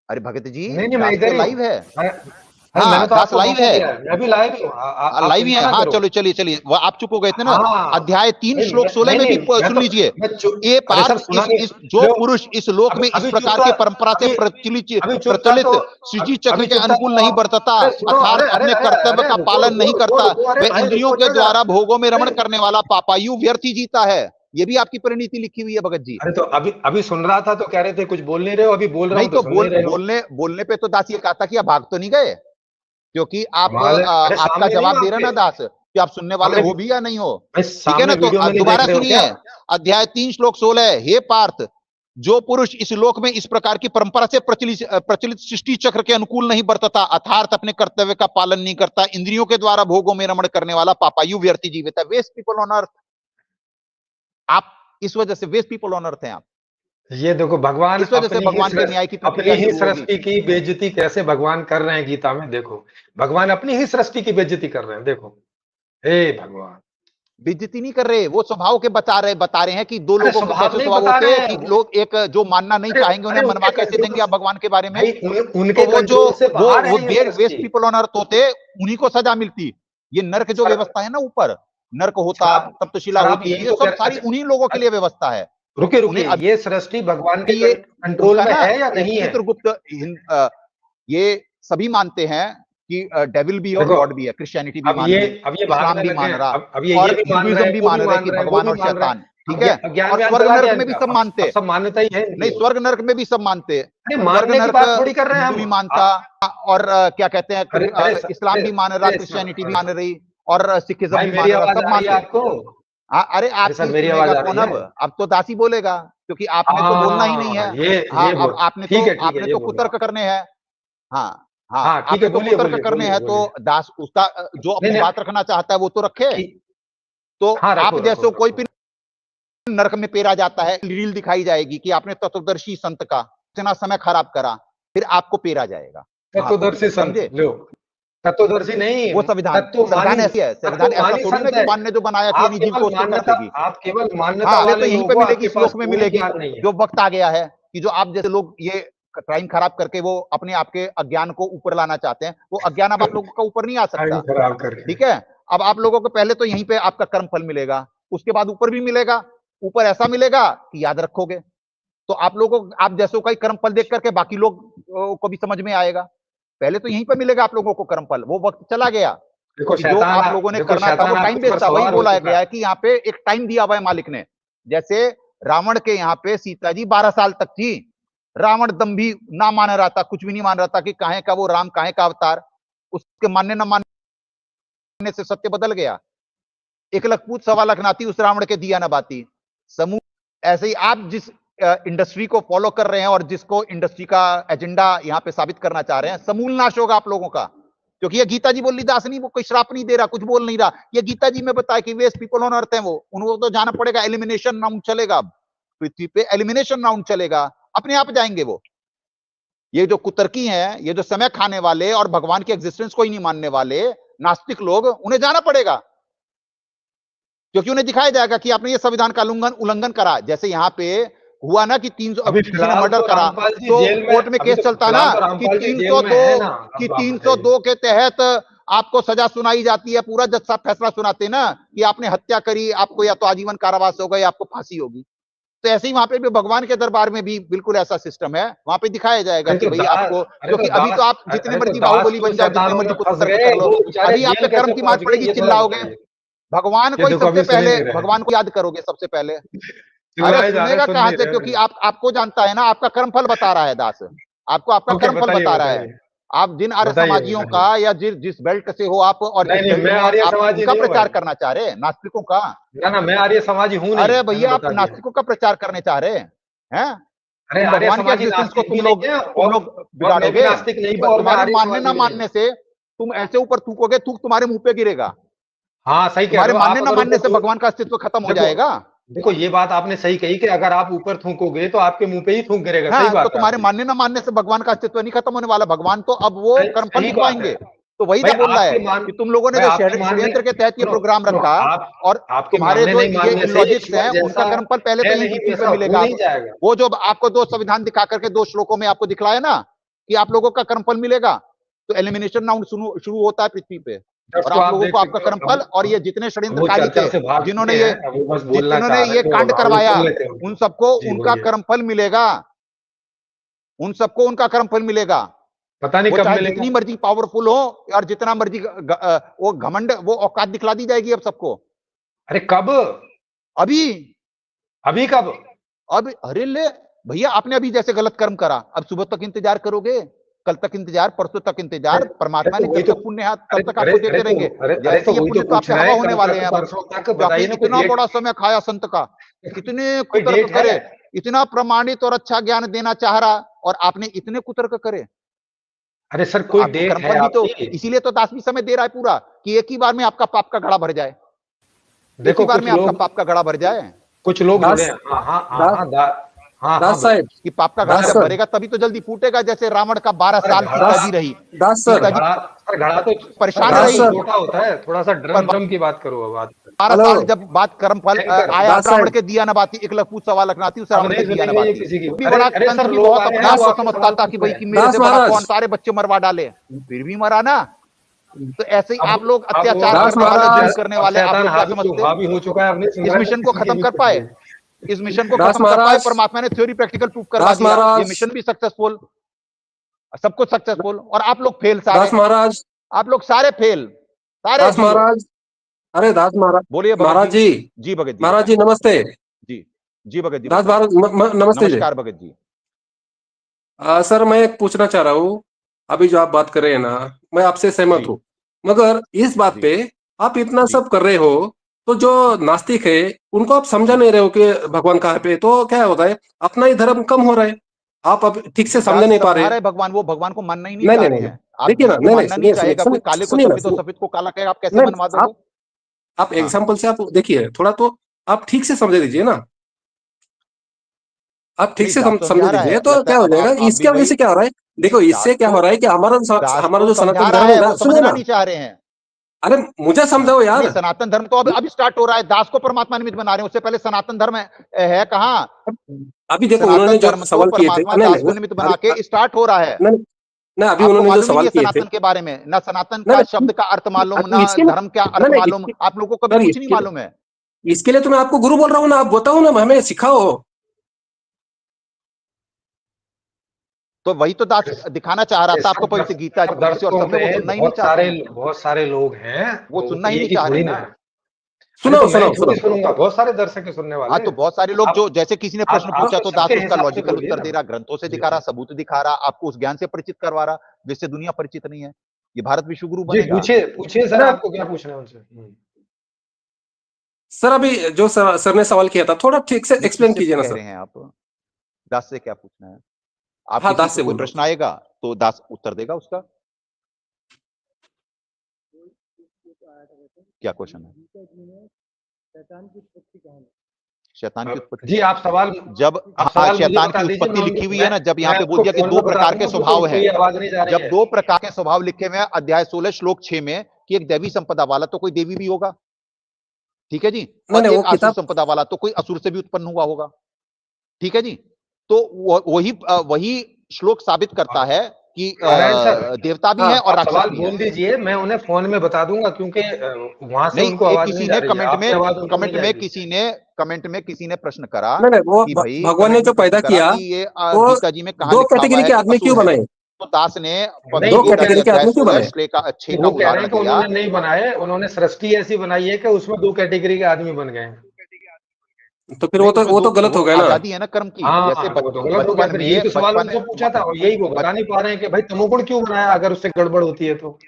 अरे भगत जी, नहीं नहीं, मैं दास इधर तो ही हूँ। लाइव है। अरे मैंने हाँ तो दास आपको लाइव मौका है, दिया है, मैं भी लाइव ही हूँ, आप लाइव ही है। चिंता ना हाँ करो। चलो चलिए चलिए, वो आप चुप हो गए थे ना। हाँ अध्याय 3 नहीं श्लोक 16 नहीं में भी नहीं, मैं सुन तो लीजिए। मैं चुप, ये अरे सर पार्थ, सुना नहीं जो लो, पुरुष इस लोक अभी में इस अभी प्रकार के चुपचाप, परंपरा से अभी अभी चुपचाप प्रचलित तो सृष्टि चक्र अभी के चुपचाप अनुकूल तो नहीं आप, बरतता, अरे सुनो, अर्थात अरे अरे अपने अरे कर्तव्य अरे का रुको पालन रुको नहीं रुको करता, रुको, अरे वह भाई इंद्रियों रुको के तो जरा। द्वारा भोगों में रमण अरे करने वाला पापायु व्यर्थ ही जीता है। ये भी आपकी परिणति लिखी हुई है भगत जी। अरे तो अभी अभी सुन रहा था तो कह रहे थे कुछ बोल नहीं रहे हो, अभी बोल रहा नहीं हूँ तो तो सुन नहीं रहे हो। बोलने पे तो दास ये कहा था कि आप भाग तो नहीं गए, क्योंकि आप कमाल है, अरे आपका सामने नहीं जवाब हो दे रहे आपके, ना दास, कि आप सुनने वाले सामने हो भी या नहीं हो। भाई, ठीक है ना। सामने तो वीडियो में नहीं देख दोबारा रहे हो सुनिए, क्या। अध्याय 3 श्लोक 16, हे पार्थ, जो पुरुष इस लोक में इस प्रकार की परंपरा से प्रचलित सृष्टि चक्र के अनुकूल नहीं बरतता, अर्थात अपने कर्तव्य का पालन नहीं करता, इंद्रियों के द्वारा भोगों में रमण करने वाला पापायु व्यर्थी जीवित है। वेस्ट पीपल ऑन अर्थ, आप इस वजह से वेस्ट पीपल ऑन अर्थ हैं आप। ये देखो भगवान इस वजह से भगवान के न्याय की अपनी प्रक्रिया ही शुरू होगी। सृष्टि की बेइज्जती कैसे भगवान कर रहे हैं गीता में, देखो भगवान अपनी ही सृष्टि की बेइज्जती कर रहे हैं, देखो हे भगवान। बेइज्जती नहीं कर रहे, वो स्वभाव के बता रहे हैं कि दो अरे लोगों के स्वभाव कैसे नहीं स्वभाव बता होते रहे हैं, हैं कि लोग एक जो मानना नहीं अरे चाहेंगे उन्हें अरे मनवा उनके कैसे देंगे आप भगवान के बारे में। भाई तो उनके वो जो कंट्रोल से बाहर वो है ये वेस्ट सृष्टि। पीपल ऑन अर्थ होते, उन्हीं को सजा मिलती। ये नर्क जो सर व्यवस्था है ना, ऊपर नर्क सर होता, आप तप्तशिला सर आप होती, यही ये तो सब कह सारी अच्छा उन्हीं लोगों के लिए व्यवस्था है। रुकिए उन्हें रुकिए, ये सृष्टि भगवान के ये कंट्रोल उनका में ना है या नहीं है। चित्रगुप्त ये सभी मानते हैं कि डेविल भी और देखो गॉड भी है, क्रिश्चियनिटी भी मान रही, अब ये इस्लाम भागने भी लगे मान हैं, रहा, अब ये और भी मान रहे हिंदुइज्म हैं, भी वो भी मान रहा है मान कि रहे हैं, वो भगवान भी और मान रहे हैं। शैतान। ठीक है। ज्ञान और व्यान स्वर्ग चला नरक गया में भी इनका, सब मानते, अब सब मान्यता ही है नहीं इनकी। स्वर्ग नरक में भी सब मानते, अरे स्वर्ग मानने की नरक बात थोड़ी कर रहे हैं हिंदू हम भी मानता, और क्या कहते अरे हैं, इस्लाम भी मान रहा, अरे क्रिश्चियनिटी भी सर मान रही, और सिखिज्म भाई भी मेरी मान रहा, आवाज सब आ रही है मानते। आपको। अरे अरे सर आपकी मेरी आवाज सुनेगा आ रही कौन, है। अब तो दासी बोलेगा, क्योंकि आपने तो बोलना ही नहीं है। हाँ हाँ, ये अब बोल, ठीक है आपने ये तो बोलो कुतर्क आप। करने हैं। हाँ हाँ, हाँ ठीक है, आपने तो बोलिए कुतर्क बोलिए करने बोलिए हैं, तो बोलिए। दास उसका जो नहीं अपनी नहीं बात रखना चाहता है वो तो रखे। ठीक, तो हाँ आप रखो रखो जैसो कोई रखो। भी नरक में पेरा जाता है, रील दिखाई जाएगी कि आपने तत्वदर्शी संत का इतना समय खराब करा, फिर आपको पेरा जाएगा। तत्वदर्शी संत समझे? लो, तत्वदर्शी नहीं, वो संविधान ऐसी है, संविधान ऐसा थोड़ी ना कि मान ने जो बनाया कि यानी जीव को उसको कर देगी। आप केवल मान्यता हाँ, तो वाले यहीं लोग पे हो, मिलेगी, आपके इस पास लोक में कोई मिलेगी। ज्ञान नहीं है। जो वक्त आ गया है कि जो आप जैसे लोग ये टाइम खराब करके वो अपने आपके अज्ञान को ऊपर लाना चाहते हैं, वो अज्ञान अब आप लोगों का ऊपर नहीं आ सकता। टाइम खराब करके। ठीक है, अब आप लोगों को पहले तो यहीं पे आपका कर्म फल मिलेगा, उसके बाद ऊपर भी मिलेगा। ऊपर ऐसा मिलेगा कि याद रखोगे, तो आप लोगों को, आप जैसों का ही कर्म फल देख करके बाकी लोग को भी समझ में आएगा। पहले तो यहीं पे मिलेगा आप लोगों को कर्म फल, वो वक्त चला गया। देखो कि जो आप लोगों ने करना था वो टाइम बेस्ड था, वही बोला गया है कि यहाँ पे एक टाइम दिया हुआ है मालिक ने। जैसे रावण के यहाँ पे सीता जी 12 साल तक थी, रावण दम्भी ना मान रहा था, कुछ भी नहीं मान रहा था कि काहे का वो राम, काहे का अवतार। उसके मानने न मानने से सत्य बदल गया। एक लख पूत सवा लख नाती, उस रावण के दिया न बाती। समूह ऐसे ही आप जिस इंडस्ट्री को फॉलो कर रहे हैं और जिसको इंडस्ट्री का एजेंडा यहाँ पे साबित करना चाह रहे हैं, समूल नाश होगा आप लोगों का। क्योंकि ये गीता जी बोल रही, दास नहीं, वो कोई श्राप नहीं दे रहा, कुछ बोल नहीं रहा। ये गीता जी में बताया कि वेस्ट पीपल ऑन अर्थ है, वो उनको तो जाना पड़ेगा। एलिमिनेशन राउंड चलेगा, पृथ्वी पे एलिमिनेशन राउंड चलेगा, अपने आप जाएंगे वो। ये जो कुतर्की हैं, ये जो समय खाने वाले और भगवान की एग्जिस्टेंस को ही नहीं मानने वाले नास्तिक लोग, उन्हें जाना पड़ेगा। क्योंकि उन्हें दिखाया जाएगा कि आपने ये संविधान का उल्लंघन करा। जैसे यहाँ पे हुआ ना कि किसी ने मर्डर करा, तो कोर्ट में केस चलता ना कि 302 के तहत आपको सजा सुनाई जाती है। पूरा जज साहब फैसला सुनाते ना कि आपने हत्या करी, आपको या तो आजीवन कारावास होगा या आपको फांसी होगी। तो ऐसे ही वहां पे भी भगवान के दरबार में भी बिल्कुल ऐसा सिस्टम है। वहां पे दिखाया जाएगा कि भाई आपको, क्योंकि अभी तो आप जितने मर्जी बाहुबली बन जाओ, जितने मर्जी कुतर्क कर लो, अभी आप पे कर्म की मार पड़ेगी, चिल्लाओगे। भगवान को ही सबसे पहले, भगवान को याद करोगे सबसे पहले। अरे सुनेगा कहां से, क्योंकि आपको जानता है ना, आपका कर्मफल बता रहा है दास, आपको आपका कर्मफल बता रहा है। आप जिन आर्य समाजियों का या जिस बेल्ट से हो आप, और जिस बेल्ट में आप उनका प्रचार करना चाह रहे हैं, नास्तिकों का। ना मैं आर्य समाजी हूं नहीं। अरे भैया, आप नास्तिकों का प्रचार करने चाह रहे हैं? अरे भगवान के एग्जिस्टेंस को तुम लोग बिगाड़ोगे। तुम्हारे मानने ना मानने से तुम ऐसे ऊपर थूकोगे, थूक तुम्हारे मुंह पे गिरेगा। हाँ सही कह रहे हो। तुम्हारे मानने ना मानने से भगवान का अस्तित्व खत्म हो जाएगा। देखो ये बात आपने सही कही कि अगर आप ऊपर थूकोगे तो आपके मुंह पे ही थूक गिरेगा। हाँ, सही बात तो तुम्हारे मानने ना मानने से भगवान का अस्तित्व नहीं खत्म होने वाला। भगवान तो अब वो कर्मफल दिखवाएंगे। तो वही तो बोल रहा है कि तुम लोगों ने जो षड्यंत्र के तहत ये प्रोग्राम रखा, और तुम्हारे जो ये लॉजिक्स हैं, उनका कर्मफल पहले तो यही पृथ्वी पे मिलेगा। वो जो आपको 2 संविधान दिखा करके 2 श्लोकों में आपको दिखलाया ना कि आप लोगों का कर्मफल मिलेगा, तो एलिमिनेशन राउंड शुरू होता है पृथ्वी पे, और आप लोगों को आपका कर्मफल, और ये जितने षड्यंत्रकारी थे, जिन्होंने ये कांड करवाया, उन सबको उनका कर्मफल मिलेगा। उन सबको उनका कर्मफल मिलेगा। पता नहीं कब मिलेगा। जितनी मर्जी पावरफुल हो और जितना मर्जी वो घमंड, वो औकात दिखला दी जाएगी अब सबको। अरे कब? अभी कब? अब अरे ले भैया, आपने अभी जैसे गलत कर्म करा, अब सुबह तक इंतजार करोगे, कल तक इंतजार, परसों तक इंतजार। परमात्मा ने जब तक पुण्य हाथ तब तक आपको देते रहेंगे। जैसे ये पुण्य तो आपके हवा होने वाले हैं। इतना बड़ा समय खाया संत का, कितने कुतर्क करे, इतना प्रमाणित और अच्छा ज्ञान देना चाह रहा, और आपने इतने कुतर्क करे। अरे सर कोई डेट है भी तो, इसीलिए तो 10वीं समय दे रहा है पूरा, कि एक ही बार में आपका पाप का घड़ा भर जाए। एक ही बार में आपका पाप का घड़ा भर जाए। कुछ लोग दास साहब कि पाप का घड़ा जब भरेगा तभी तो जल्दी फूटेगा। जैसे रावण का 12 साल सीताजी रही, घड़ा तो परेशान रही, छोटा होता है। थोड़ा सा ड्रम की बात करो। 12 साल जब बात कर्म फल आया, रावण के दिया न बाती, 1 लख पूत सवा लख नाती, उस रावण के दिया न बाती। बड़ा तंत्र भी बहुत अपने आप को समझता था कि भाई कि मेरे से बड़ा कौन, सारे बच्चे मरवा डाले, फिर भी मरा ना। तो ऐसे ही आप लोग अत्याचार करने वाले आप लोग क्या समझते हैं? इस मिशन को खत्म कर पाए? इस मिशन को खत्म कर पाए? परमात्मा ने थ्योरी प्रैक्टिकल प्रूफ करवा दिया। ये मिशन भी सक्सेसफुल, सब कुछ सक्सेसफुल, और आप लोग फेल सारे। दास महाराज, आप लोग सारे फेल, सारे। दास महाराज, अरे दास महाराज, बोलिए महाराज जी। जी भगत जी, महाराज जी नमस्ते। जी भगत जी, दास महाराज नमस्ते। नमस्कार भगत जी। सर मैं एक पूछना चाह रहा हूँ, अभी जो आप बात कर रहे हैं ना, मैं आपसे सहमत हूँ, मगर इस बात पे आप इतना सब कर रहे हो, तो जो नास्तिक है उनको आप समझा नहीं रहे हो कि भगवान कहाँ पे, तो क्या होता है, अपना ही धर्म कम हो रहा है। आप अब ठीक से समझ नहीं पा रहे। भगवान, वो भगवान को मानना ही नहीं चाह रहे हैं। देखिए ना, नहीं चाहेगा कोई, काले को सफेद और सफेद को काला कहेगा, आप कैसे मनवा दोगे? आप एग्जाम्पल से आप देखिए थोड़ा, तो आप ठीक से समझ दीजिए ना, आप ठीक से समझ दीजिए, तो क्या हो जाएगा। इसके वजह से क्या हो रहा है, देखो इससे क्या हो रहा है कि हमारा जो सनातन धर्म है ना, सुनो समझना ना, नहीं चाह रहे हैं। अरे मुझे समझाओ यार। नहीं, सनातन धर्म तो अब स्टार्ट हो रहा है, दास को परमात्मा निमित्त बना रहे हैं, उससे पहले सनातन धर्म है कहाँ? अभी देखो उन्होंने जो सवाल किए थे, परमात्मा दास को निमित्त बना के स्टार्ट हो रहा है। ना अभी आपको उन्होंने जो मालूम ही सवाल नहीं है किए थे सनातन के बारे में, ना सनातन ना का शब्द का अर्थ मालूम, ना धर्म क्या अर्थ मालूम, आप लोगों को कभी कुछ नहीं मालूम है। इसके लिए तो मैं आपको गुरु बोल रहा हूँ ना, आप बताओ ना, हमें सिखाओ। तो वही तो दास दिखाना चाह रहा था आपको पवित्र गीता जी से, और सबने वो सुनना ही नहीं चाहते हैं। बहुत सारे लोग हैं वो सुनना ही नहीं चाह रहे ना। सुनो तो सुनो मैं सुनो सुनूंगा, बहुत सारे दर्शक सुनने वाले। हाँ, तो बहुत सारे लोग जो, जैसे किसी ने प्रश्न पूछा तो दास उसका लॉजिकल उत्तर दे रहा, ग्रंथों से दिखा रहा, सबूत दिखा रहा, आपको उस ज्ञान से परिचित करवा रहा जिससे दुनिया परिचित नहीं है। ये भारत विश्व गुरु बनेगा। पूछिए सर, आपको क्या पूछना है उनसे? सर अभी जो सर ने सवाल किया था, थोड़ा ठीक से एक्सप्लेन कीजिए ना कह सर। रहे हैं आप, दास से क्या पूछना है? आप हाँ, किसी दास से को कोई बोल रहा प्रश्न आएगा तो दास उत्तर देगा उसका। क्या क्वेश्चन है? शैतान की उत्पत्ति। जी आप सवाल, जब शैतान की उत्पत्ति लिखी हुई है ना, जब यहाँ पे बोल दिया कि दो प्रकार के स्वभाव हैं, जब दो प्रकार के स्वभाव लिखे हुए हैं अध्याय 16 श्लोक 6 में, कि एक दैवी संपदा वाला तो कोई देवी भी होगा, ठीक है जी, और एक असुर संपदा वाला तो कोई असुर से भी उत्पन्न हुआ होगा, ठीक है जी। तो वही श्लोक साबित करता है कि देवता भी हैं और राक्षस भी हैं। बोल दीजिए, मैं उन्हें फोन में बता दूंगा, क्योंकि वहां से उनको आवाज नहीं जा रही है। कमेंट में किसी ने प्रश्न करा कि भाई भगवान ने जो पैदा किया कि ये गीता जी में कहां दो लिखा हुआ कैटेगरी है के आदमी क्यों बनाए? तो दास ने दो कैटेगरी के आदमी क्यों बनाए? 6 का उदाहरण दिया। उन्होंने नहीं बनाए, उन्होंने सृष्टि ऐसी बनाई है कि उसमें दो कैटेगरी के आदमी बन गए। तो फिर वो तो गलत हो गया ना। आजादी है ना कर्म की। जैसे बचपन में ये तो सवाल उनसे पूछा था, और यही वो बता नहीं पा रहे हैं कि भाई तमोगुण क्यों बनाया, अगर उससे गड़बड़ होती है तो।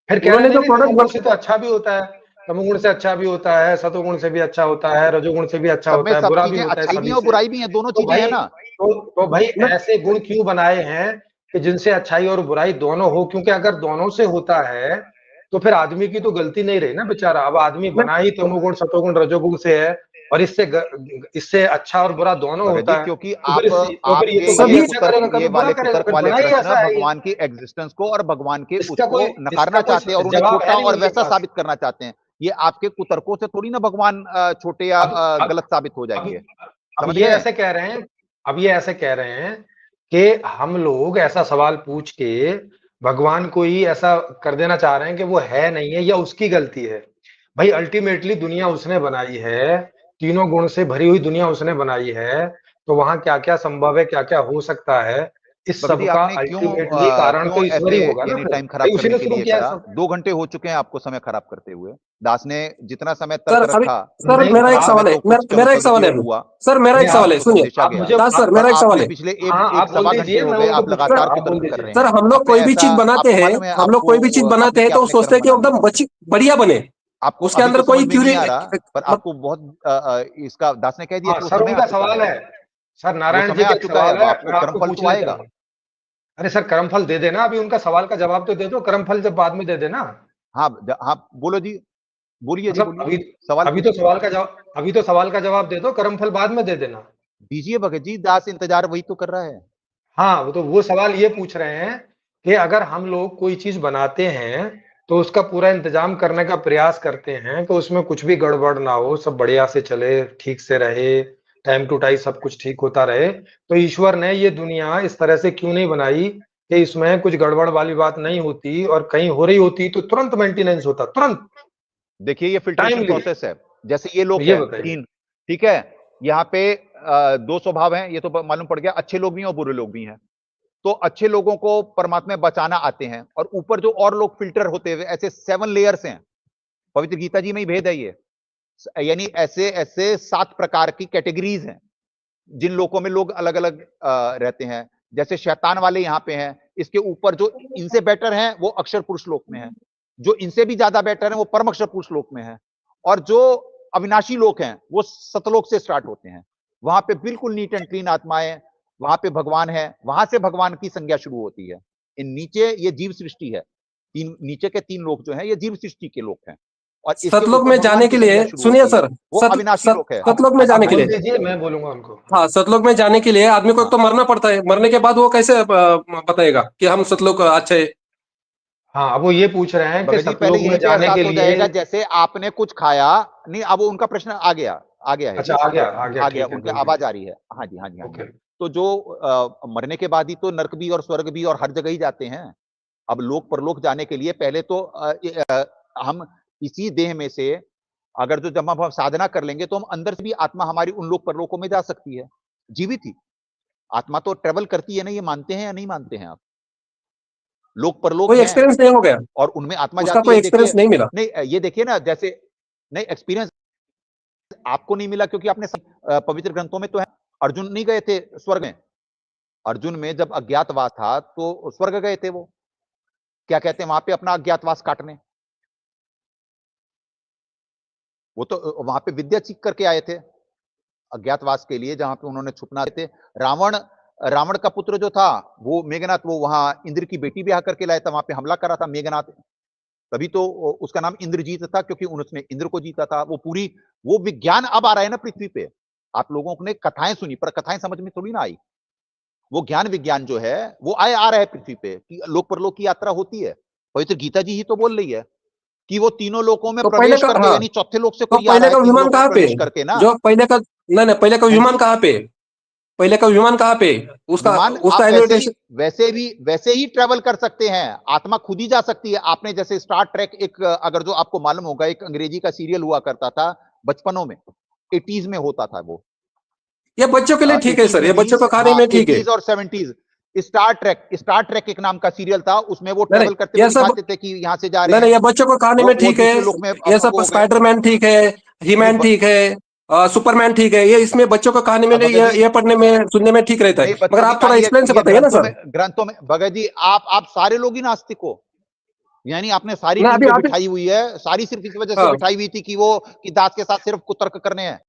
फिर कह रहे हैं तमोगुण से तो अच्छा भी होता है, तमोगुण से अच्छा भी होता है, सतोगुण से भी अच्छा होता है, रजोगुण से भी अच्छा होता है, बुरा भी होता है, अच्छाई भी और बुराई भी है, दोनों चीजें है ना। तो भाई ऐसे गुण क्यों बनाए हैं कि जिनसे अच्छाई और बुराई दोनों हो? क्योंकि अगर दोनों से होता है तो फिर आदमी की तो गलती नहीं रही ना बेचारा। अब आदमी बना ही तमोगुण सतोगुण रजोगुण से है, और इससे अच्छा और बुरा दोनों होता है, क्योंकि ये वाले प्रश्न भगवान की एग्जिस्टेंस को और भगवान के उसको नकारना चाहते हैं और उन्हें छोटा और वैसा साबित करना चाहते हैं। ये आपके कुतर्कों से थोड़ी ना भगवान छोटे या गलत साबित हो जाएंगे। अब ये ऐसे कह रहे हैं कि हम लोग ऐसा सवाल पूछ के भगवान को ही ऐसा कर देना चाह रहे हैं कि वो है नहीं है या उसकी गलती है। भाई अल्टीमेटली दुनिया उसने बनाई है, तीनों गुण से भरी हुई दुनिया उसने बनाई है, तो वहां क्या क्या संभव है, क्या क्या हो सकता है, इस सब का अल्टीमेटली कारण तो ईश्वर ही होगा ना। टाइम खराब करने के लिए करा। 2 घंटे हो चुके हैं आपको समय खराब करते हुए। दास ने जितना समय तर्क रखा। सर मेरा एक सवाल है, मेरा एक सवाल है सर, मेरा एक सवाल है, सुनिए दास सर, मेरा एक सवाल है। पिछले एक सवा घंटे हो गए आप लगातार कुतर्क कर रहे हैं। सर हम लोग कोई भी चीज बनाते हैं, तो सोचते हैं कि एकदम बढ़िया बने, आपको उसके अंदर कोई क्यूरी आ रहा, पर आपको बहुत इसका दास ने कह दिया कि सर उनका सवाल है, सर नारायण जी का सवाल है, आपको कर्मफल तो आएगा। अरे सर कर्मफल दे देना, अभी उनका सवाल का जवाब तो दे दो, कर्मफल जब बाद में दे देना। हाँ बोलो जी, बोलिए जी, अभी तो सवाल का जवाब दे दो, कर्मफल बाद में दे देना। दीजिए भगत जी, दास इंतजार वही तो कर रहा है। हाँ वो सवाल ये पूछ रहे हैं कि अगर हम लोग कोई चीज बनाते हैं तो उसका पूरा इंतजाम करने का प्रयास करते हैं कि उसमें कुछ भी गड़बड़ ना हो, सब बढ़िया से चले, ठीक से रहे, टाइम टू टाइम सब कुछ ठीक होता रहे, तो ईश्वर ने ये दुनिया इस तरह से क्यों नहीं बनाई कि इसमें कुछ गड़बड़ वाली बात नहीं होती, और कहीं हो रही होती तो तुरंत मेंटेनेंस होता, तुरंत। देखिए ये फिल्ट्रेशन प्रोसेस है। जैसे ये लोग हैं 3, ठीक है, यहाँ पे 2 स्वभाव हैं, ये तो मालूम पड़ गया, अच्छे लोग भी हैं और बुरे लोग भी हैं। तो अच्छे लोगों को परमात्मा बचाना आते हैं, और ऊपर जो और लोग फिल्टर होते हुए ऐसे 7 लेयर्स हैं। पवित्र गीता जी में ही भेद है ये, यानी ऐसे 7 प्रकार की कैटेगरीज हैं जिन लोगों में लोग अलग अलग रहते हैं। जैसे शैतान वाले यहाँ पे हैं, इसके ऊपर जो इनसे बेटर हैं वो अक्षर पुरुष लोक में है, जो इनसे भी ज्यादा बेटर हैं वो परम अक्षर पुरुष लोक में है, और जो अविनाशी लोक हैं वो सतलोक से स्टार्ट होते हैं। वहां पे बिल्कुल नीट एंड क्लीन आत्माएं, वहां पे भगवान है, वहां से भगवान की संज्ञा शुरू होती है। इन नीचे ये जीव सृष्टि है, नीचे के 3 लोक जो है ये जीव सृष्टि के लोक हैं। और इसके सतलोक ऊपर में भगवान जाने की के लिए संज्ञा शुरू सुनिए होती है। सर, वो अविनाशी लोक है। सतलोक में आप जाने के बोल लिए, दीजिए, मैं बोलूंगा उनको। हाँ सतलोक में जाने के लिए आदमी को एक तो मरना पड़ता है, मरने के बाद वो कैसे बताएगा कि हम सतलोक अच्छे। हाँ, अब वो ये पूछ रहे हैं कि भगत जी पहले सतलोक में यहीं पे जाने एहसास के हो लिए। जाएगा, जैसे आपने कुछ खाया नहीं। अब वो उनका प्रश्न आ गया है अच्छा, जी, आ गया, आ गया, ठीक है, उनकी बोलिए। आवाज आ रही है। हाँ जी, हाँ जी, हाँ जी। ओके। तो जो मरने के बाद ही तो नर्क भी और स्वर्ग भी और हर जगह ही जाते हैं। अब लोक परलोक जाने के लिए पहले तो हम इसी देह में से अगर जब हम साधना कर लेंगे तो हम अंदर से भी आत्मा हमारी उन लोक परलोकों में जा सकती है, जीवित ही। आत्मा तो ट्रेवल करती है ना, ये मानते हैं या नहीं मानते हैं आप? लोक परलोक कोई हैं एक्सपीरियंस नहीं हो गया, और उनमें आत्मा उसका जाती कोई है। देखिए, एक्सपीरियंस नहीं मिला। नहीं ये देखिए ना, जैसे नहीं एक्सपीरियंस आपको नहीं मिला क्योंकि आपने पवित्र ग्रंथों में तो है। अर्जुन नहीं गए थे स्वर्ग में। अर्जुन में जब अज्ञातवास था तो स्वर्ग गए थे वो। क्या कहते हैं वहां पे अपना अज्ञातवास काटने। वो तो वहां पे विद्या सीख करके आए थे अज्ञातवास के लिए, जहां पे उन्होंने छुपना थे। रावण रावण का पुत्र जो था वो मेघनाथ, वो वहां इंद्र की बेटी ब्याह करके लाया था, वहां पे हमला करा था मेघनाथ। तभी तो उसका नाम इंद्रजीत था, क्योंकि उसने इंद्र को जीता था। वो विज्ञान अब आ रहा है ना पृथ्वी पे। आप लोगों ने कथाएं सुनी पर कथाएं समझ में थोड़ी ना आई। वो ज्ञान विज्ञान जो है वो आ रहा है पृथ्वी पे कि लोक परलोक की यात्रा होती है। पवित्र गीता जी ही तो बोल रही है कि वो तीनों लोकों में तो पहले प्रवेश का, करके, हाँ, यानी चौथे लोक से तो कोई आ रहा पहले है का तीन विमान लोक में कहाँ पे, प्रवेश करके ना। जो पहले का, नहीं पहले का हाँ विमान जी, कहाँ पे, पहले का विमान कहाँ पे, उसका विमान उसका आप इन्विटेशन। वैसे ही ट्रेवल कर सकते हैं। आत्मा खुद ही जा सकती है। आपने जैसे स्टार ट्रैक, एक अगर जो आपको मालूम होगा, एक अंग्रेजी का सीरियल हुआ करता था बचपनों में, 80s में होता था वो। ये बच्चों के लिए ठीक है 80s सर, में ये बच्चों मींस, को खाने हाँ में ठीक है। 80s और 70s। स्टार ट्रैक एक नाम का सीरियल था, उसमें वो नहीं नहीं, ट्रेवल करते हुए ये सब, दिखाते थे कि यहां से जा रहे नहीं नहीं, हैं, ये बच्चों को खाने में वो ठीक है। दूसरे लोक में ये सब वो हो गए। स्पाइडरमैन ठीक है, नहीं हीमैन ठीक है, सुपरमैन ठीक है, ये इसमें बच्चों को कहानी में भगत जी, ये पढ़ने में सुनने में ठीक रहता नहीं है, मगर बच्चों की आप थोड़ा कहानी है, एक्सप्लेन से ये बताइए ना सर। ग्रंथों में भगत जी, आप सारे लोग ही नास्तिक हो। यानी आपने सारी ना टीम अभी पे आप, बिठाई हुई है, सारी सिर्फ इस वजह से हाँ बिठाई हुई थी कि वो कि दास के साथ सिर्फ कुतर्क करने हैं।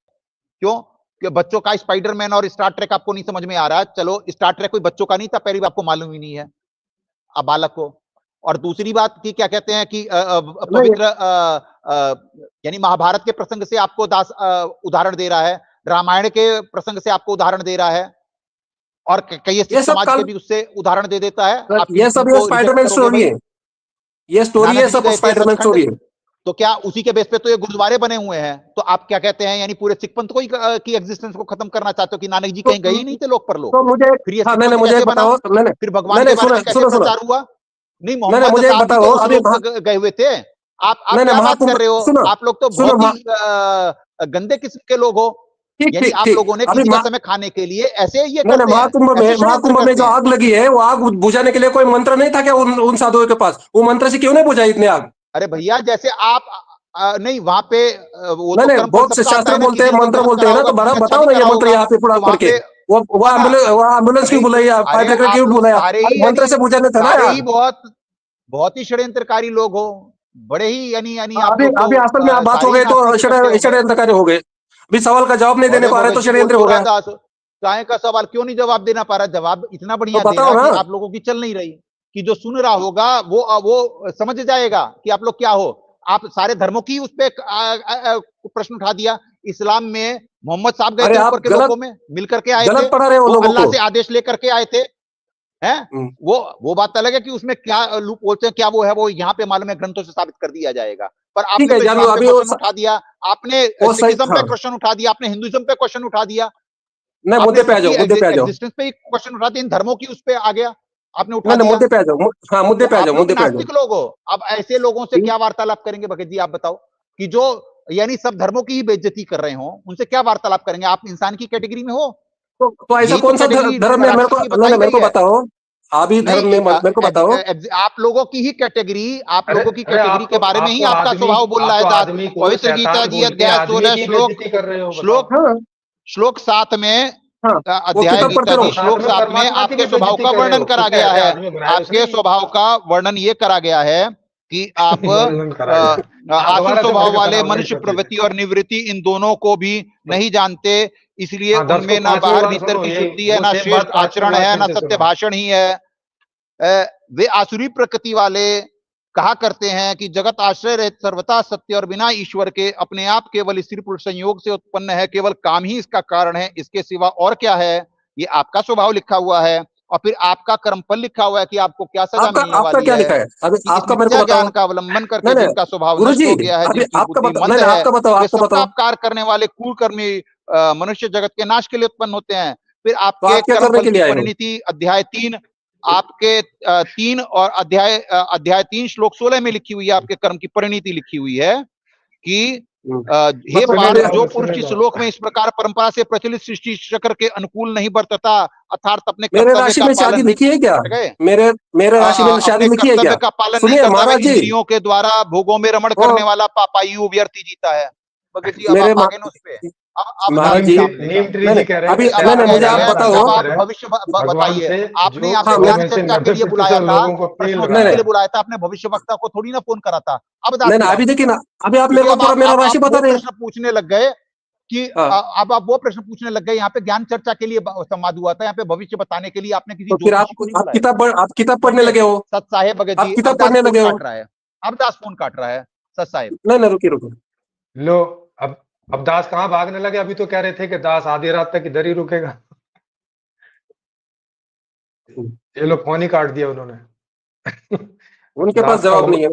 क्यों? कि बच्चों का स्पाइडरमैन और स्टार ट्रैक आपको नहीं समझ में आ रहा है। चलो, स्टार ट्रैक कोई बच्चों का नहीं था, पहली बात आपको मालूम ही नहीं है अब बालक को। और दूसरी बात की क्या कहते हैं कि नहीं, पवित्र यानी महाभारत के प्रसंग से आपको दास उदाहरण दे रहा है, रामायण के प्रसंग से आपको उदाहरण दे रहा है, और कई ये सिख सब समाज के काल, भी उससे उदाहरण दे देता है। आप ये किन किन सब ये को रिजेक्ट स्पाइडरमैन करोगे स्टोरी भाई? है, ये स्टोरी है नानक जी सब गए थे स्पाइडरमैन सचखंड, स्टोरी है। तो क्या उसी के बेस पे तो ये गुरुद्वारे बने हुए हैं? तो आप क्या कहते हैं, यानी पूरे सिख पंथ को ही की एग्जिस्टेंस को खत्म करना चाहते हो कि नानक जी तो, कहीं गए ही नहीं थे लोक परलोक? तो मुझे, फिर ये हाँ सिख नहीं नहीं, पंथ मुझे एक कैसे बना? बताओ, नहीं नहीं, फिर भगवान नहीं के नहीं, बारे में कैसे सुनो सुनो, प्रचार हुआ? नहीं, नहीं नहीं, मोहम्मद मुझे एक साहब भी बताओ तो उस अभी लोक गए हुए थे। आप नहीं नहीं, क्या बात कर महाकुंभ, रहे हो? सुनो आप लोग तो सुनो, बहुत ही गंदे किस्म के लोग हो। ठीक यानी ठीक आप ठीक, लोगों ने अभी किसी का समय खाने के लिए ऐसे ये नहीं नहीं, करते हैं, ऐसे षड्यंत्र महाकुंभ में करते जो हैं। आग लगी है, वो आग बुझाने के लिए कोई मंत्र नहीं था क्या उन साधुओं के पास? वो मंत्र से क्यों नहीं बुझाई इतनी आग? अरे भैया, जैसे आप नहीं वहां पे वो नहीं तो नहीं, कर्म फल बहुत से सबका आता शास्त्र है ना, बोलते हैं, किसी ने कोई मंत्र गलत बोलते करा हैं ना, होगा, तो किसी ने अच्छा बताओ नहीं ना ये करा मंत्र होगा, यहाँ पे पूरा तो वहां करके। पे वो होगा। एम्बुलेंस क्यों नहीं तो बुलाया, फायर अरे ब्रेकर आप क्यों लोग बुलाया? सारे ही, मंत्र यानी से बुझाने था ना सारे यार। ही बहुत ही षड्यंत्रकारी लोग हो। बड़े ही यानी आप अभी लोग तो अभी असल में आप बात हो सारे ही गए तो नास्तिक इकट्ठे हो गए। षड्यंत्रकारी हो गए। अभी सवाल का जवाब नहीं देने अरे को आ रहे भगत तो जी, बोल षड्यंत्र तो हो रहा गया। है दास, चाहे का सवाल क्यों नहीं जवाब देना पा रहा? जवाब इतना तो बढ़िया दे रहा बताओ है ना। कि आप लोगों की चल नहीं रही, कि जो सुन रहा होगा वो समझ जाएगा कि आप लोग क्या हो। आप सारे धर्मों की उस पे प्रश्न उठा दिया। इस्लाम में मोहम्मद साहब गए अरे थे आप ऊपर के गलत लोगों में, मिलकर के आए थे, गलत पढ़ा रहे हो वो लोगों अल्लाह को। से आदेश लेकर के आए थे, हैं? हम्म, वो बात अलग है कि उसमें क्या लूप बोलते हैं, क्या वो है, वो यहाँ पे मालूम है ग्रंथों से साबित कर दिया जाएगा। पर ठीक आपने है तो जान लो, इस्लाम पे अभी क्वेश्चन उठा दिया, आपने वो सही, सिखिज्म पे हाँ, क्वेश्चन उठा दिया, आपने हिंदुइज्म पे क्वेश्चन उठा दिया, नहीं आपने मुद्दे पे आ सबकी जाओ, मुद्दे पे आ जाओ, एग्जिस्टेंस पे ही क्वेश्चन उठाते, इन धर्मों की उस पे आ गया, आपने उठा नहीं नहीं, दिया। मुद्दे पे आ जाओ, हाँ मुद्दे तो पे आ आप जाओ, लोग मुद्दे पे आ जाओ। नास्तिक लोग हो। अब ऐसे लोगों से क्या वार्तालाप करेंगे भगत जी? आप बताओ कि जो यानी सब धर्मों की ही बेइज्जती कर रहे हो, उनसे क्या वार्तालाप करेंगे? आप इंसान की कैटेगरी में हो। तो ऐसा यही तो कौन सा कैटेगरी धर्म है, मेरे को राक्षस की नहीं नहीं, बताई मेरे गई को है। बताओ। अभी धर्म में नहीं मेरे को बताओ। आप लोगों की ही कैटेगरी, आप अरे लोगों की अरे कैटेगरी के बारे में आप ही तो आपका आदमी स्वभाव बोल रहा आप है तो दास। आदमी को पवित्र गीता शैतान जी बोल के अध्याय आदमी 16 की श्लोक बेइज्जती कर रहे हो, बताओ। श्लोक हाँ श्लोक 7 में, हाँ, वो अध्याय किताब पढ़ते गीता रहो। जी श्लोक 7 श्लोक में 7 में परमात्मा की आपके भी स्वभाव बेइज्जती का कर रहे वर्णन हो, करा किसने गया ऐसे है। आदमी बनाया उसने? आपके स्वभाव का वर्णन ये करा गया है कि आप वर्णन करा गया। हाँ, आसुर दोबारा से पढ़ स्वभाव के वाले सुनाओ, बड़ी मनुष्य छोटी है। प्रवृत्ति और निवृत्ति इन दोनों को भी नहीं जानते, इसलिए हाँ, उनमें दर्शकों ना पांचवी बाहर बार भीतर सुनो, की ये शुद्धि है, वो ना सेम श्रेष्ठ बात पांचवी आचरण बार है, फिर ना से सत्य सुनाओ। भाषण ही है। वे आसुरी प्रकृति वाले कहा करते हैं कि जगत आश्रय रहित सर्वथा सत्य और बिना ईश्वर के अपने आप केवल स्त्री पुरुष संयोग से उत्पन्न है, केवल काम ही इसका कारण है, इसके सिवा और क्या है? ये आपका स्वभाव लिखा हुआ है और फिर आपका कर्मफल लिखा हुआ है कि आपको क्या सजा मिलने आपका वाली क्या है। लिखा है? अभी कि इस आपका मेरे को मिथ्या बताओ। ज्ञान का अवलंबन करके नहीं, नहीं, जिनका स्वभाव नष्ट गुरुजी, हो गया है, अभी जिनकी आपका बुद्धि बताओ। मंद नहीं, है, आपका बताओ, वे आपका सब बताओ। पापकार करने वाले कुकर्मी मनुष्य जगत के नाश के लिए उत्पन्न होते हैं। फिर तो आपके आप क्या करने कर्मफल के की लिए आए हो? परिणति अध्याय 3 आपके 3 और अध्याय 3 श्लोक 16 में लिखी हुई है। आपके कर्म की परिणति लिखी हुई है कि हे मतलब पार्थ, मेरे जो पुरुष इस लोक में इस प्रकार परंपरा से प्रचलित सृष्टि चक्र के अनुकूल नहीं बरतता, अर्थात अपने मेरे कर्तव्य राशि का में शादी पालन नहीं लिखी है क्या? कर गए, मेरे राशि में शादी अपने लिखी है क्या? कर्तव्य का पालन नहीं सुनिए करता, वे महाराज जी, इंद्रियों के द्वारा भोगों में रमण ओ, करने वाला पापायु व्यर्थी जीता है। भगत जी अब मेरे आप आगे ना उस पे, अब महाराज दास जी, सामने का, नीम ट्री नहीं जी नहीं, कह रहे अभी हैं अब नहीं आप नहीं, कह मुझे रहे आप हैं बताओ। जब आप भविष्य भगवान बताइए, से आपने यहाँ हाँ, पे मैं ज्ञान चर्चा के लिए 90% बुलाया था, लोगों को पेल प्रश्नोत्तरी नहीं रहा के नहीं लिए बुलाया था, आपने भविष्यवक्ता को थोड़ी ना फोन करा था। अब दास नहीं नहीं, बुलाओ, अभी देखिए ना, अभी आप मेरे क्योंकि को अब पूरा मेरा राशि आप बता वो रहे हैं। प्रश्न पूछने लग गए कि हाँ, अब आप वो प्रश्न पूछने लग गए। यहाँ पे ज्ञान चर्चा के लिए संवाद हुआ था, यहाँ पे भविष्य बताने के लिए आपने किसी तो फिर ज्योतिषी को नहीं बुलाया। आप किताब पढ़ने समझे लगे हो। सत साहेब भगत आप जी? अब किताब दास पढ़ने फोन लगे हो। काट रहा है, अब दास फोन काट रहा है सत साहेब। नहीं नहीं, रुकिए रुकिए। लो, अब दास कहाँ भागने लगे? अभी तो कह रहे थे कि दास आधी रात तक इधर ही रुकेगा। ये लोग फोन ही काट दिया उन्होंने। उनके पास दास का जवाब नहीं है।